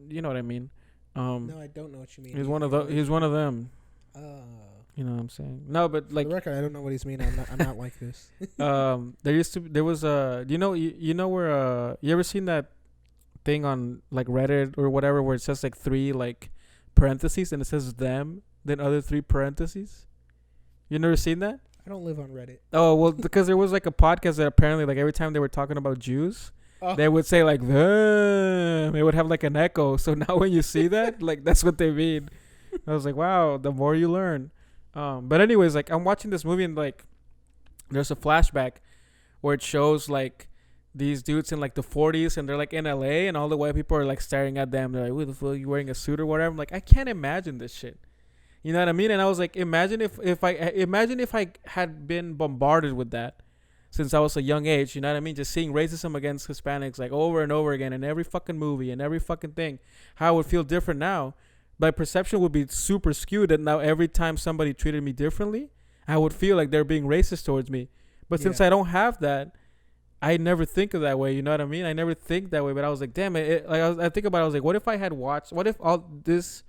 You know what I mean? No, I don't know what you mean. He's one of the. He's one of them. Oh. You know what I'm saying? No, but like for the record, I don't know what he's mean. I'm not like this. there was a you know where you ever seen that thing on like Reddit or whatever where it says like 3 like parentheses and it says them, then other 3 parentheses? You never seen that? I don't live on Reddit. Oh well, because there was like a podcast that apparently like every time they were talking about Jews, they would say like them. It would have like an echo. So now when you see that, like that's what they mean. I was like, wow, the more you learn. But anyways, like I'm watching this movie and like there's a flashback where it shows like these dudes in like the 40s and they're like in LA and all the white people are like staring at them. They're like, "What the fuck? Are you wearing a suit or whatever?" I'm like, I can't imagine this shit. You know what I mean? And I was like, imagine if I had been bombarded with that since I was a young age. You know what I mean? Just seeing racism against Hispanics like over and over again in every fucking movie and every fucking thing. How I would feel different now. My perception would be super skewed, and now every time somebody treated me differently, I would feel like they're being racist towards me. But since I don't have that, I never think of that way. You know what I mean? I never think that way. But I was like, damn it. I think about it. I was like, what if I had watched? What if all this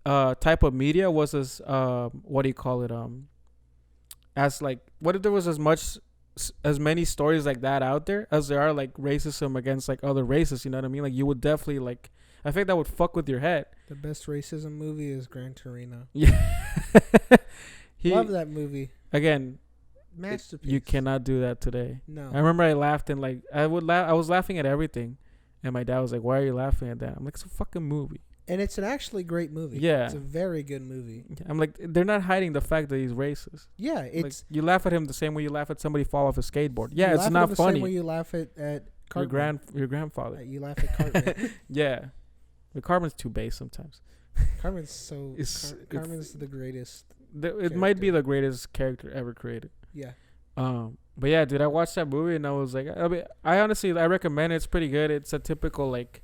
type of media was as what do you call it? As like, what if there was as many stories like that out there as there are like racism against like other races? You know what I mean? Like you would definitely like. I think that would fuck with your head. The best racism movie is Gran Torino. Yeah. Love that movie. Again, masterpiece. You cannot do that today. No. I remember I laughed and like I was laughing at everything. And my dad was like, "Why are you laughing at that?" I'm like, "It's a fucking movie." And it's an actually great movie. Yeah. It's a very good movie. I'm like, they're not hiding the fact that he's racist. Yeah, it's like, you laugh at him the same way you laugh at somebody fall off a skateboard. Yeah, it's not funny. The same way you laugh at your grandfather. You laugh at Cartman. Yeah. But Cartman's too base sometimes. Cartman's so Cartman's the greatest. It might be the greatest character ever created. Yeah. But yeah, dude, I watched that movie and I was like, I honestly recommend it. It's pretty good. It's a typical like,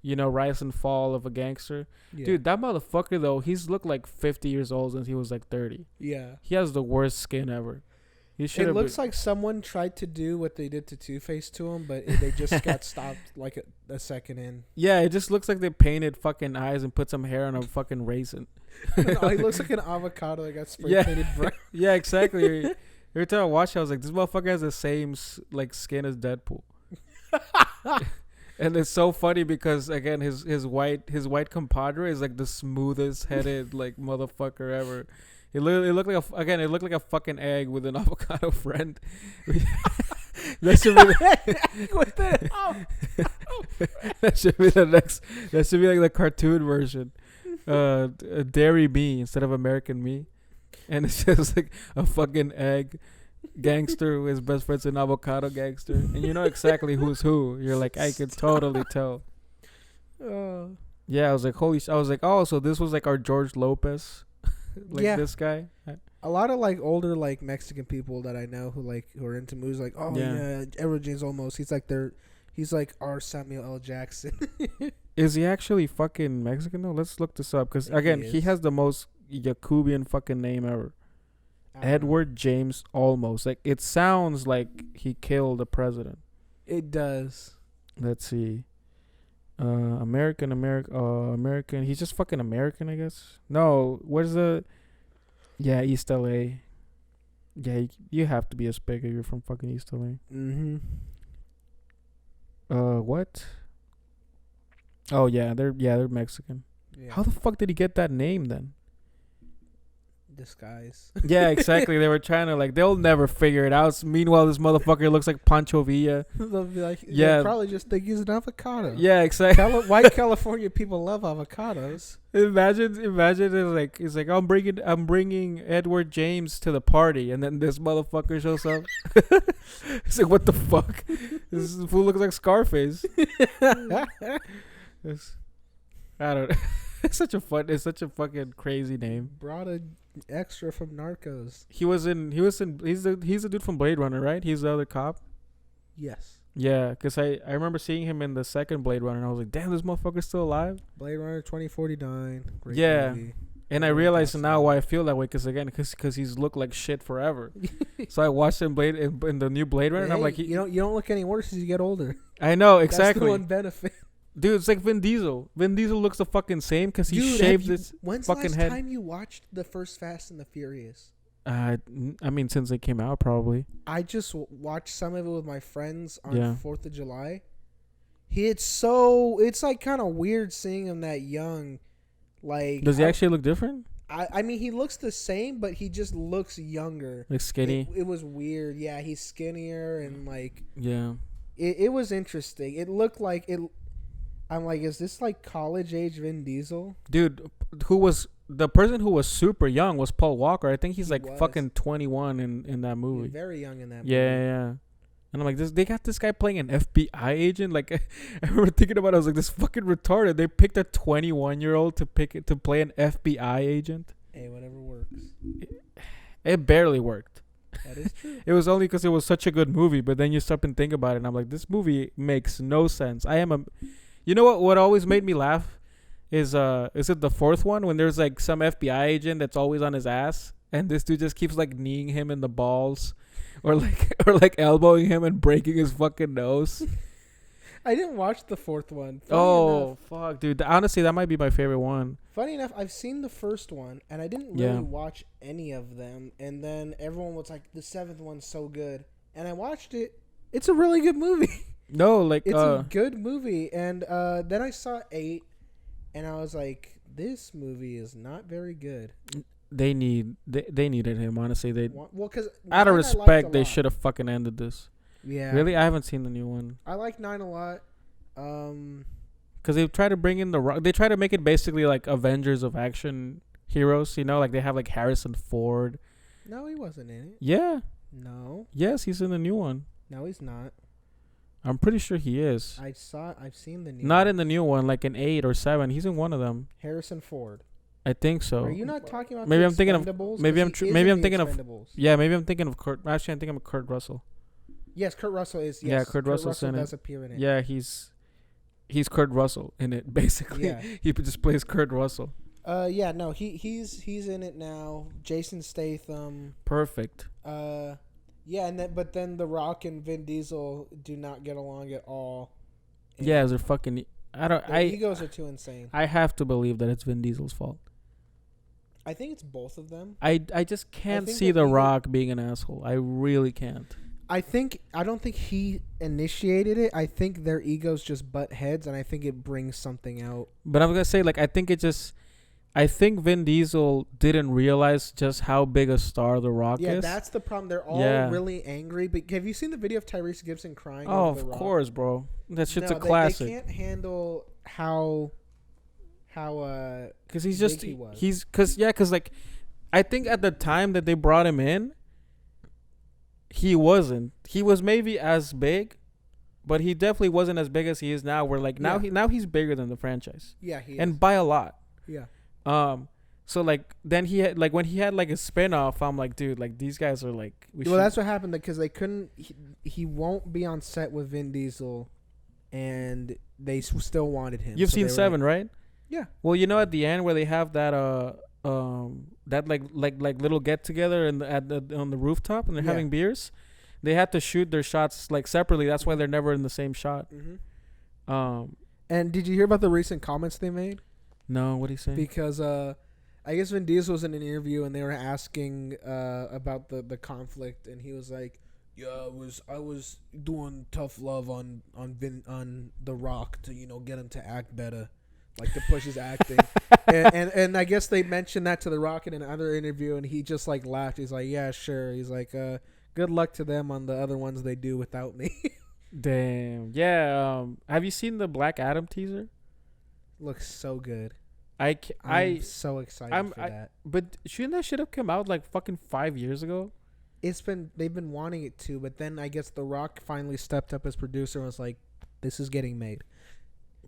rise and fall of a gangster. Yeah. Dude, that motherfucker though, he's looked like 50 years old since he was like 30. Yeah. He has the worst skin ever. It looks like someone tried to do what they did to Two-Face to him, but they just got stopped like a second in. Yeah, it just looks like they painted fucking eyes and put some hair on a fucking raisin. No, he looks like an avocado that got spray painted brown. Yeah, exactly. Every time I watched it, I was like, this motherfucker has the same like skin as Deadpool. And it's so funny because again, his white compadre is like the smoothest headed like motherfucker ever. It looked like a fucking egg with an avocado friend. That should be the next. That should be like the cartoon version. Dairy Me instead of American Me, and it's just like a fucking egg gangster who his best friend's an avocado gangster, and you know exactly who's who. You're like, I can totally tell. Yeah, I was like, oh, so this was like our George Lopez. This guy. A lot of like older like Mexican people that I know who are into movies like Edward James Olmos. He's like our Samuel L. Jackson. Is he actually fucking Mexican though? Let's look this up because again he has the most Yakubian fucking name ever. Edward James Olmos. Like it sounds like he killed the president. It does. Let's see. American. He's just fucking American, I guess. No, where's the? Yeah, East LA. Yeah, you have to be a spec if you're from fucking East LA. Mm-hmm. What? Oh yeah, they're Mexican. Yeah. How the fuck did he get that name then? disguise. Yeah, exactly. They were trying to like they'll never figure it out. Meanwhile, this motherfucker looks like Pancho Villa. They'll be like, Yeah. they'll probably just think he's an avocado. Yeah, exactly. White California people love avocados. Imagine it's like I'm bringing Edward James to the party, and then this motherfucker shows up. It's like, what the fuck? This fool looks like Scarface. I don't. It's such a fucking crazy name. Brought a extra from Narcos. He's the dude from Blade Runner, right? He's the other cop. Yes. Yeah, because I remember seeing him in the second Blade Runner, and I was like, damn, this motherfucker's still alive. Blade Runner 2049. Great Yeah. movie. And I realized now why I feel that way, because he's looked like shit forever. So I watched him in the new Blade Runner, and I'm like, you don't look any worse as you get older. I know, exactly. That's the one benefit. Dude, it's like Vin Diesel. Vin Diesel looks the fucking same because he shaved his when's fucking the last head. time you watched the first Fast and the Furious? I mean, since it came out, probably. I just watched some of it with my friends on Yeah. 4th of July. It's like kind of weird seeing him that young. Like, Does he actually look different? I mean, he looks the same, but he just looks younger. Like skinny? It was weird. Yeah, he's skinnier and like. Yeah. It was interesting. It looked like it. I'm like, is this like college age Vin Diesel? Dude, the person who was super young was Paul Walker. I think he's like fucking 21 in that movie. He's very young in that movie. Yeah. And I'm like, they got this guy playing an FBI agent. Like, I remember thinking about it. I was like, this fucking retarded. They picked a 21-year-old to play an FBI agent. Hey, whatever works. It barely worked. That is true. It was only because it was such a good movie. But then you stop and think about it, and I'm like, this movie makes no sense. You know what? What always made me laugh is it the fourth one when there's like some FBI agent that's always on his ass, and this dude just keeps like kneeing him in the balls, or like elbowing him and breaking his fucking nose. I didn't watch the fourth one. Funny enough, fuck, dude! Honestly, that might be my favorite one. Funny enough, I've seen the first one, and I didn't really watch any of them. And then everyone was like, "The seventh one's so good," and I watched it. It's a really good movie. No, like it's a good movie. And then I saw 8, and I was like, "This movie is not very good." They needed him. Honestly, because out of respect, they should have fucking ended this. Yeah. Really, I haven't seen the new one. I like 9 a lot. Because they try to bring in they try to make it basically like Avengers of action heroes. You know, like they have like Harrison Ford. No, he wasn't in it. Yeah. No. Yes, he's in the new one. No, he's not. I'm pretty sure he is. I've seen the new. Not in the new one, like in 8 or 7. He's in one of them. Harrison Ford. I think so. Are you not talking about? Maybe I'm thinking of. Maybe I'm thinking of. Yeah, maybe I'm thinking of Kurt. Actually, I'm thinking of Kurt Russell. Yes, Kurt Russell is. Yes, yeah, Kurt Russell's in it. Does appear in it. Yeah, he's Kurt Russell in it basically. Yeah. He just plays Kurt Russell. Yeah, no, he's in it now. Jason Statham. Perfect. Yeah, but then The Rock and Vin Diesel do not get along at all. Yeah, they're fucking. Their egos are too insane. I have to believe that it's Vin Diesel's fault. I think it's both of them. I just can't see The Rock being an asshole. I really can't. I don't think he initiated it. I think their egos just butt heads, and I think it brings something out. But I'm gonna say, like, I think Vin Diesel didn't realize just how big a star The Rock is. Yeah, that's the problem. They're all really angry. But have you seen the video of Tyrese Gibson crying? Oh, over The Rock? Of course, bro. That shit's a classic. They can't handle how because because like I think at the time that they brought him in, he wasn't. He was maybe as big, but he definitely wasn't as big as he is now. Where like now he's bigger than the franchise. Yeah, he is. And by a lot. Yeah. So like then he had like when he had like a spinoff, I'm like, dude, like these guys are like. That's what happened because they couldn't. He won't be on set with Vin Diesel, and they still wanted him. You've seen 7, right? Yeah. Well, you know, at the end where they have that that like little get together on the rooftop and they're having beers, they had to shoot their shots like separately. That's why they're never in the same shot. Mm-hmm. And did you hear about the recent comments they made? No, what do you say? Because I guess Vin Diesel was in an interview and they were asking about the conflict, and he was like, "Yeah, I was doing tough love on The Rock to get him to act better." like to push his acting. and I guess they mentioned that to The Rock in another interview, and he just like laughed. He's like, yeah, sure. He's like, good luck to them on the other ones they do without me. Damn. Yeah. Have you seen the Black Adam teaser? Looks so good. I'm so excited for that. But shouldn't that shit have come out like fucking 5 years ago? They've been wanting it to, but then I guess The Rock finally stepped up as producer and was like, this is getting made.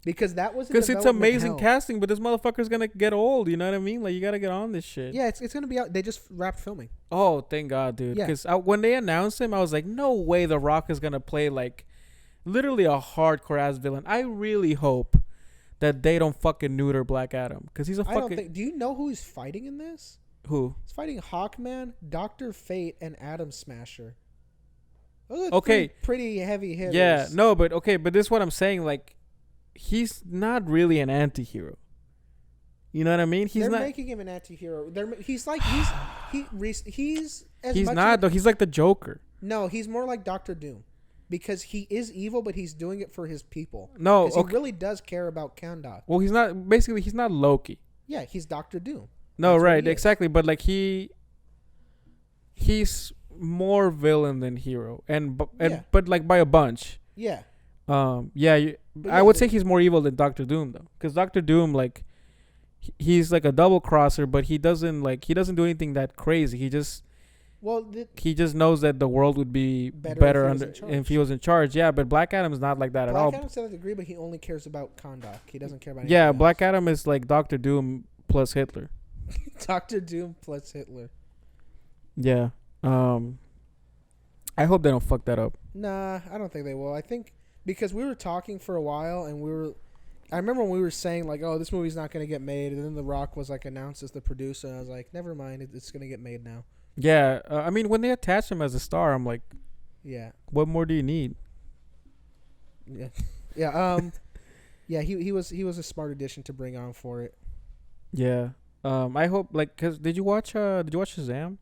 Because that was because it's amazing casting, but this motherfucker's gonna get old. You know what I mean? Like you gotta get on this shit. Yeah, it's gonna be out. They just wrapped filming. Oh, thank God, dude. Because when they announced him, I was like, no way, The Rock is gonna play like literally a hardcore ass villain. I really hope that they don't fucking neuter Black Adam because he's a fucking. Do you know who he's fighting in this? Who? He's fighting Hawkman, Dr. Fate, and Atom Smasher. Those are okay, pretty heavy hitters. Yeah, no, but this is what I'm saying. Like, he's not really an anti-hero. You know what I mean? They're making him an anti-hero. He's not though. He's like the Joker. No, he's more like Doctor Doom, because he is evil, but he's doing it for his people. No, because he really does care about Kandok. Well, he's not. Basically, he's not Loki. Yeah, he's Doctor Doom. No, that's right, exactly. But like he's more villain than hero, but like by a bunch. Yeah. I would say he's more evil than Doctor Doom though, because Doctor Doom like he's like a double crosser, but he doesn't do anything that crazy. He just knows that the world would be better if he was in charge. Yeah, but Black Adam is not like that at all. Black Adam's to that degree, but he only cares about Kandok. He doesn't care about anything else. Yeah, Black Adam is like Doctor Doom plus Hitler. Doctor Doom plus Hitler. Yeah. I hope they don't fuck that up. Nah, I don't think they will. I think because we were talking for a while and I remember when we were saying like, oh, this movie's not going to get made, and then The Rock was like announced as the producer, and I was like, never mind, it's going to get made now. Yeah, I mean when they attach him as a star, I'm like, yeah, what more do you need? Yeah, yeah, yeah. He was a smart addition to bring on for it. Yeah. I hope cause did you watch Shazam?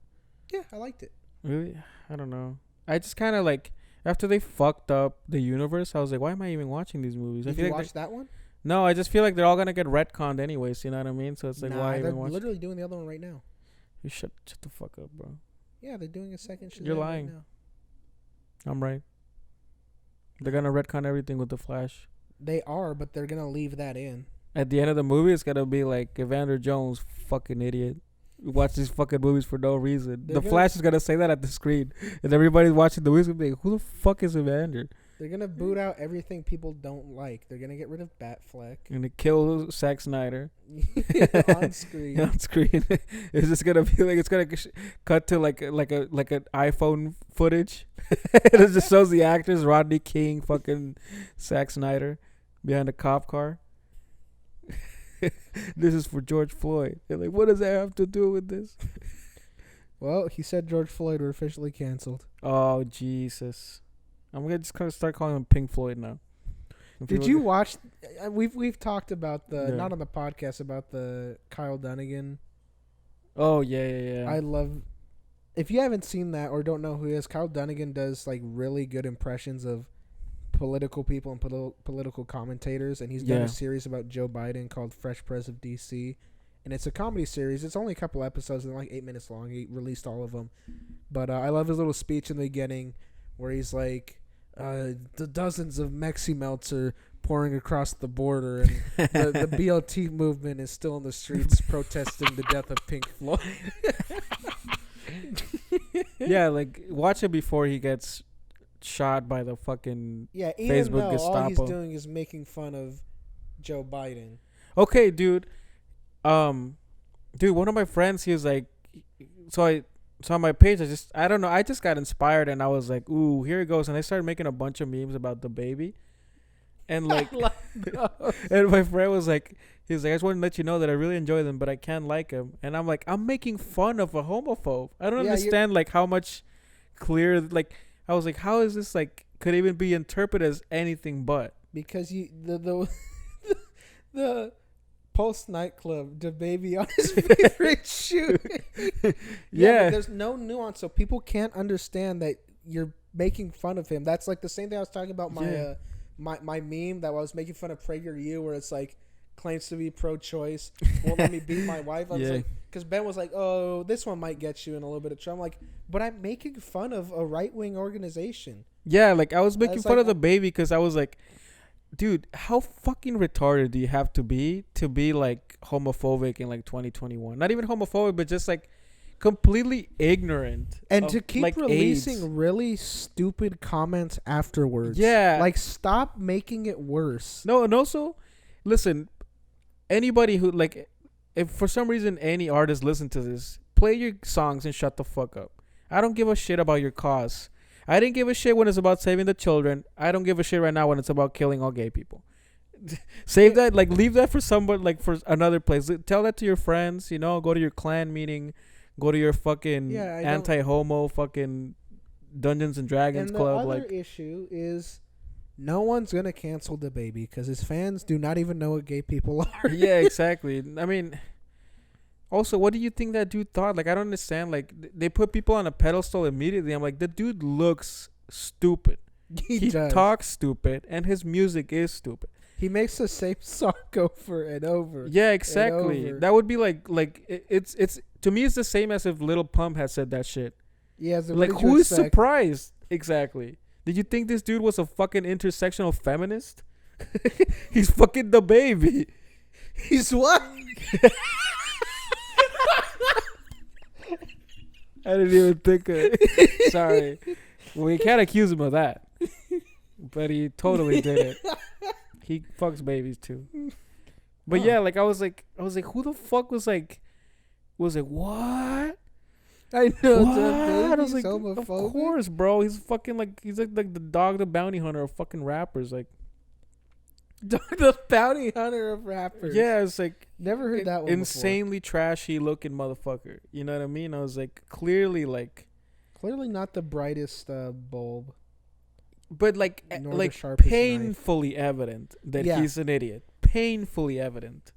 Yeah, I liked it. Really? I don't know. I just kind of like after they fucked up the universe, I was like, why am I even watching these movies? Did you watch that one? No, I just feel like they're all gonna get retconned anyways. You know what I mean? So it's like, why even watch? They're literally doing the other one right now. You shut the fuck up, bro. Yeah, they're doing a second Shazam. You're lying. Right now. I'm right. They're gonna retcon everything with the Flash. They are, but they're gonna leave that in. At the end of the movie, it's gonna be like Evander Jones, fucking idiot. Watch these fucking movies for no reason. The Flash is gonna say that at the screen, and everybody's watching the movies gonna be like, "Who the fuck is Evander?" They're gonna boot out everything people don't like. They're gonna get rid of Batfleck. Gonna kill Zack Snyder on screen. On screen, it's just gonna be like it's gonna cut to like an iPhone footage. It just shows the actors Rodney King, fucking Zack Snyder behind a cop car. This is for George Floyd. They're like, what does that have to do with this? Well, he said George Floyd were officially canceled. Oh, Jesus. I'm going to just kind of start calling him Pink Floyd now. Did you watch... We've talked about not on the podcast, about the Kyle Dunnigan. Oh, yeah. I love... If you haven't seen that or don't know who he is, Kyle Dunnigan does like really good impressions of political people and political commentators, and he's done a series about Joe Biden called Fresh Press of DC, and it's a comedy series. It's only a couple episodes and like 8 minutes long. He released all of them, but I love his little speech in the beginning where he's like, the dozens of Mexi melts are pouring across the border, and the BLT movement is still in the streets protesting the death of Pink Floyd. Yeah, like watch it before he gets shot by the fucking Facebook Gestapo. All he's doing is making fun of Joe Biden. Okay, dude. One of my friends, he was like, so on my page, I don't know, I just got inspired and I was like, ooh, here it goes. And I started making a bunch of memes about the baby. And like, and my friend was like, he was like, I just want to let you know that I really enjoy them, but I can't like them. And I'm like, I'm making fun of a homophobe. I don't understand like how much clear, like, I was like, how is this like could even be interpreted as anything but? Because the post nightclub, the baby on his favorite shoe. Yeah, there's no nuance, so people can't understand that you're making fun of him. That's like the same thing I was talking about my meme that I was making fun of PragerU, where it's like claims to be pro-choice, won't let me beat my wife. I was like, because Ben was like, oh, this one might get you in a little bit of trouble. I'm like, but I'm making fun of a right-wing organization. Yeah, like I was making fun of the baby because I was like, dude, how fucking retarded do you have to be like homophobic in like 2021? Not even homophobic, but just like completely ignorant and to keep like releasing AIDS. really stupid comments afterwards. Yeah, like stop making it worse. No, and also, listen, anybody who like, if for some reason any artist listen to this, play your songs and shut the fuck up. I don't give a shit about your cause. I didn't give a shit when it's about saving the children. I don't give a shit right now when it's about killing all gay people. Save that, like leave that for somebody, like for another place. Tell that to your friends, you know, go to your clan meeting, go to your fucking anti-homo fucking Dungeons and Dragons club. And the other issue is no one's going to cancel the baby because his fans do not even know what gay people are. Yeah, exactly. I mean, also, what do you think that dude thought? Like, I don't understand. Like, they put people on a pedestal immediately. I'm like, the dude looks stupid. He talks stupid, and his music is stupid. He makes the same song over and over. Yeah, exactly. That would be like it's to me, it's the same as if Lil Pump had said that shit. Yeah, so like who is surprised? Exactly. Did you think this dude was a fucking intersectional feminist? He's fucking the baby. He's what? I didn't even think of it. Sorry. Well, you can't accuse him of that. But he totally did it. He fucks babies too. But yeah, like I was like, who the fuck was like, what? I know. What? I was like, homophobic? Of course, bro. He's fucking like, he's like the Dog the Bounty Hunter of fucking rappers. Like, Dog the Bounty Hunter of rappers. Yeah, it's like never heard that one. Insanely trashy looking motherfucker. You know what I mean? I was like, clearly not the brightest bulb. But like painfully evident that he's an idiot. Painfully evident.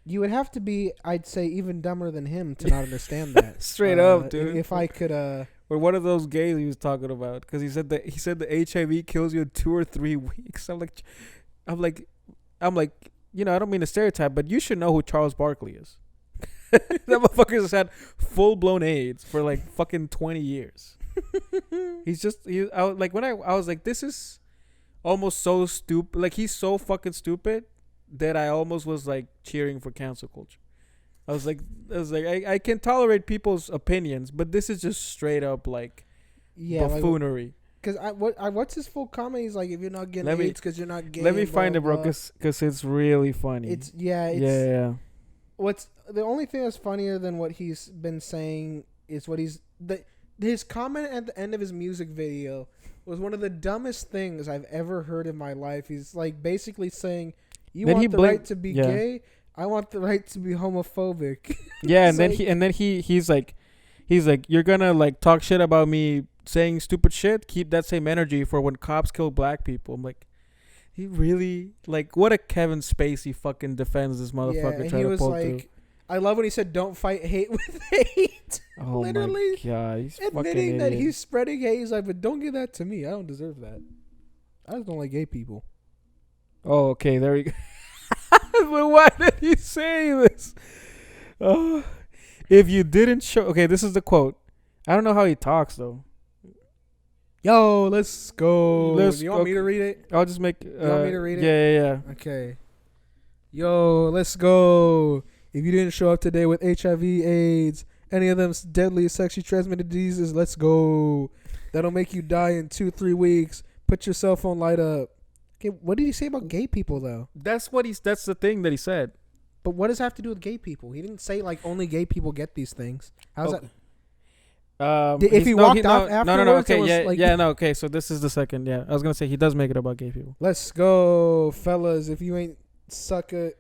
You would have to be, I'd say, even dumber than him to not understand that. Straight up, dude. If I could, or one of those gays he was talking about, because he said the HIV kills you in 2 or 3 weeks. I'm like, you know, I don't mean to stereotype, but you should know who Charles Barkley is. That motherfucker's had full blown AIDS for like fucking 20 years. I was like, this is almost so stupid. Like, he's so fucking stupid that I almost was like cheering for cancel culture. I was like, I can tolerate people's opinions, but this is just straight up like buffoonery. Because what's his full comment? He's like, if you're not getting AIDS because you're not gay. Let me find it, bro, because it's really funny. Yeah. What's the only thing that's funnier than what he's been saying is what his comment at the end of his music video was one of the dumbest things I've ever heard in my life. He's like basically saying, "You want the right to be gay, I want the right to be homophobic." Yeah, and then he's like, you're gonna like talk shit about me saying stupid shit. Keep that same energy for when cops kill black people. I'm like, he really like what a Kevin Spacey fucking defends this motherfucker. Yeah, and he was like, I love when he said, "Don't fight hate with hate." Oh literally, my God, he's admitting that he's spreading hate. He's like, "But don't give that to me. I don't deserve that. I just don't like gay people." Oh, okay, there we go. But why did he say this? If you didn't show, okay, this is the quote. I don't know how he talks though. Yo, let's go. You want me to read it? I'll just make. You want me to read it? Yeah. Okay. Yo, let's go. If you didn't show up today with HIV, AIDS, any of them deadly sexually transmitted diseases, let's go. That'll make you die in 2-3 weeks. Put your cell phone light up. Okay, what did he say about gay people though? That's the thing that he said. But what does that have to do with gay people? He didn't say like only gay people get these things. How's that? If he walked off afterwards, okay, okay. So this is the second. Yeah, I was gonna say he does make it about gay people. Let's go, fellas. If you ain't suck a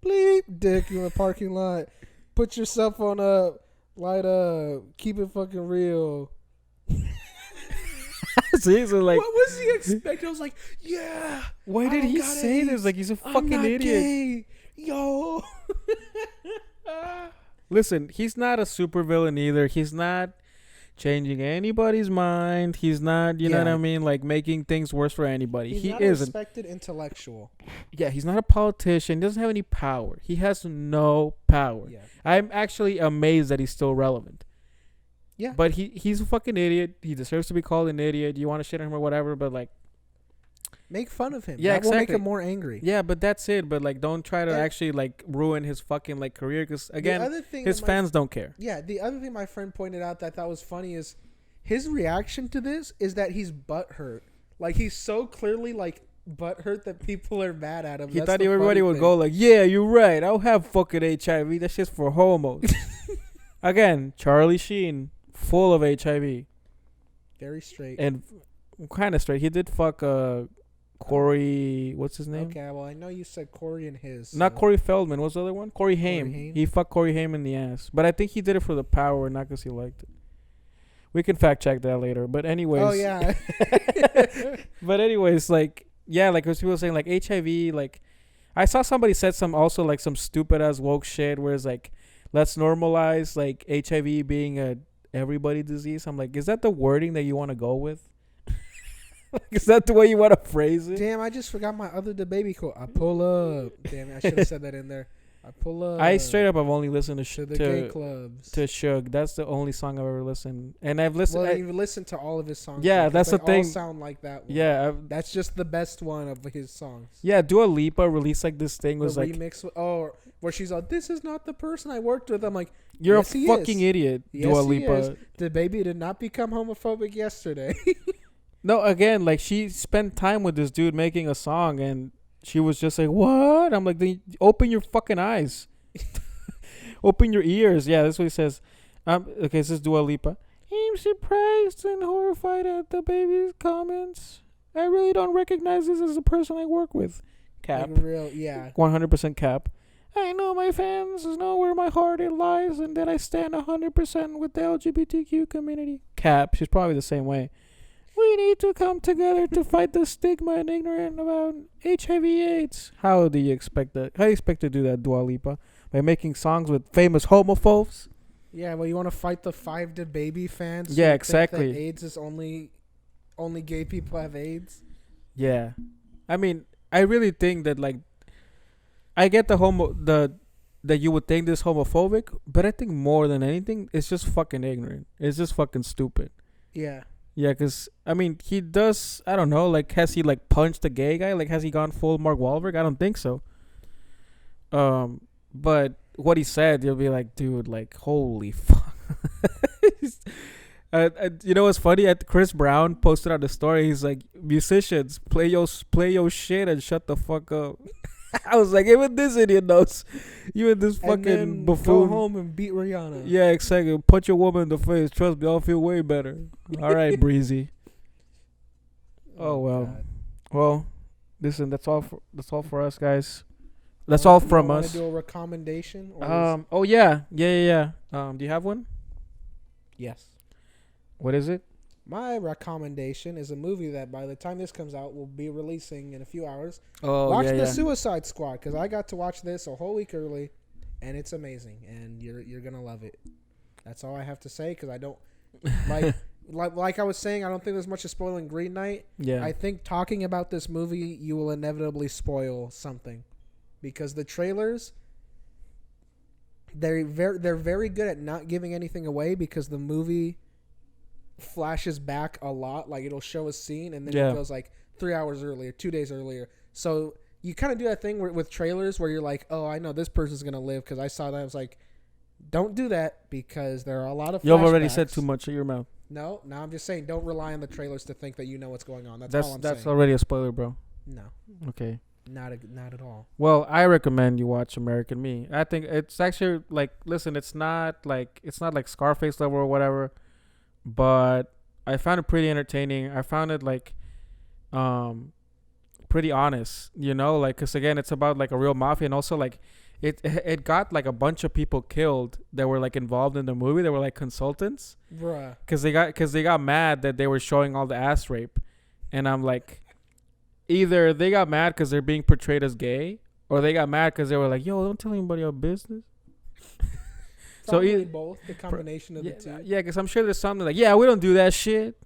bleep dick in the parking lot, put your cell phone up, light up, keep it fucking real. So like, what was he expecting? I was like, yeah. Why did he say this? Like, he's a fucking idiot. Gay. Yo. Listen, he's not a supervillain either. He's not changing anybody's mind. He's not, you know what I mean, like making things worse for anybody. He's He not isn't. a respected intellectual. Yeah, he's not a politician. He doesn't have any power. He has no power. Yeah. I'm actually amazed that he's still relevant. Yeah. But he's a fucking idiot. He deserves to be called an idiot. You want to shit on him or whatever, but like, make fun of him. Yeah, that will make exactly. him more angry. Yeah, but that's it. But like, don't try to actually like ruin his fucking like career, because again, his fans don't care. Yeah, the other thing my friend pointed out that I thought was funny is his reaction to this is that he's butthurt. Like, he's so clearly like butthurt that people are mad at him. He thought everybody would go like, "Yeah, you're right. I'll have fucking HIV. That's just for homos." Again, Charlie Sheen, full of HIV. Very straight. And kind of straight. He did fuck Corey, what's his name? Okay, well, I know you said Corey and his. Not Corey Feldman. What's the other one? Corey Haim. He fucked Corey Haim in the ass. But I think he did it for the power, not because he liked it. We can fact check that later. But anyways. Oh, yeah. But anyways, like, yeah, like, was people saying, like, HIV, like, I saw somebody said some stupid ass woke shit where it's like, let's normalize, like, HIV being a everybody disease. I'm like, is that the wording that you want to go with? Is that the way you want to phrase it? Damn, I just forgot my other DaBaby quote. I pull up. Damn, I should have said that in there. I pull up. I straight up have only listened to the gay clubs. To Suge. That's the only song I've ever listened. And I've listened. Well, you've listened to all of his songs. Yeah, that's the thing. All sound like that one. Yeah, that's just the best one of his songs. Yeah, Dua Lipa released like this thing was like remix. Where she's like, "This is not the person I worked with." I'm like, "You're yes, a fucking idiot, Dua Lipa." DaBaby did not become homophobic yesterday. No, again, like, she spent time with this dude making a song, and she was just like, "What?" I'm like, then open your fucking eyes, open your ears. Yeah, that's what he says. Okay, this is Dua Lipa. I'm surprised and horrified at DaBaby's comments. I really don't recognize this as a person I work with. Cap. Like real, yeah. 100% cap. I know my fans know where my heart lies and that I stand 100% with the LGBTQ community. Cap. She's probably the same way. We need to come together to fight the stigma and ignorance about HIV/AIDS. How do you expect that? How do you expect to do that, Dua Lipa? By making songs with famous homophobes? Yeah, well, you want to fight the 5 DaBaby fans? Yeah, who exactly. think that AIDS is only gay people have AIDS. Yeah, I mean, I really think that, like, I get that you would think this homophobic, but I think more than anything, it's just fucking ignorant. It's just fucking stupid. Yeah. Yeah, because, I mean, he does, I don't know, like, has he, like, punched a gay guy? Like, has he gone full Mark Wahlberg? I don't think so. But what he said, you'll be like, dude, like, holy fuck. You know what's funny? Chris Brown posted on the story, he's like, musicians, play your shit and shut the fuck up. I was like, even this idiot knows. Even this fucking buffoon. Go home and beat Rihanna. Yeah, exactly. Punch your woman in the face. Trust me, I'll feel way better. All right, Breezy. Oh well. God. Well, listen, that's all for us, guys. That's all from us. Do a recommendation? Oh yeah. Do you have one? Yes. What is it? My recommendation is a movie that by the time this comes out will be releasing in a few hours. Watch The Suicide Squad, because I got to watch this a whole week early, and it's amazing, and you're gonna love it. That's all I have to say, because I don't like I was saying, I don't think there's much of spoiling Green Knight. Yeah. I think talking about this movie, you will inevitably spoil something, because the trailers, they're very good at not giving anything away, because the movie flashes back a lot. Like, it'll show a scene and then it goes like 3 hours earlier, 2 days earlier. So you kind of do that thing with trailers where you're like, oh, I know this person's gonna live because I saw that. I was like, don't do that, because there are a lot of flashbacks. You've already said too much of your mouth. No, I'm just saying, don't rely on the trailers to think that you know what's going on. That's all I'm saying. That's already a spoiler, bro. No. Okay. Not at all. Well, I recommend you watch American Me. I think it's actually, like, listen, it's not like Scarface level or whatever, but I found it pretty entertaining. I found it like pretty honest, you know, like, because again, it's about like a real mafia, and also like it got like a bunch of people killed that were like involved in the movie. They were like consultants, bruh, because they got mad that they were showing all the ass rape, and I'm like, either they got mad because they're being portrayed as gay, or they got mad because they were like, yo, don't tell anybody our business. Probably both. The combination of the two. Yeah, because I'm sure there's something like, yeah, we don't do that shit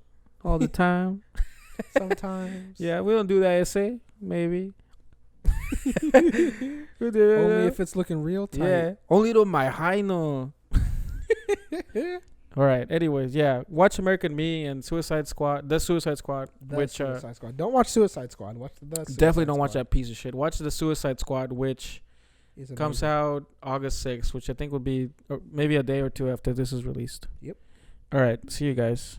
all the time. Sometimes. Yeah, we don't do that essay. Maybe. Only if it's looking real tight. Yeah. Only to my high no. All right. Anyways, yeah. Watch American Me and Suicide Squad. The Suicide Squad. Suicide Squad. Don't watch Suicide Squad. Watch the Suicide definitely don't Squad. watch that piece of shit. Watch the Suicide Squad, which comes out August 6th, which I think will be maybe a day or two after this is released. Yep. All right. See you guys.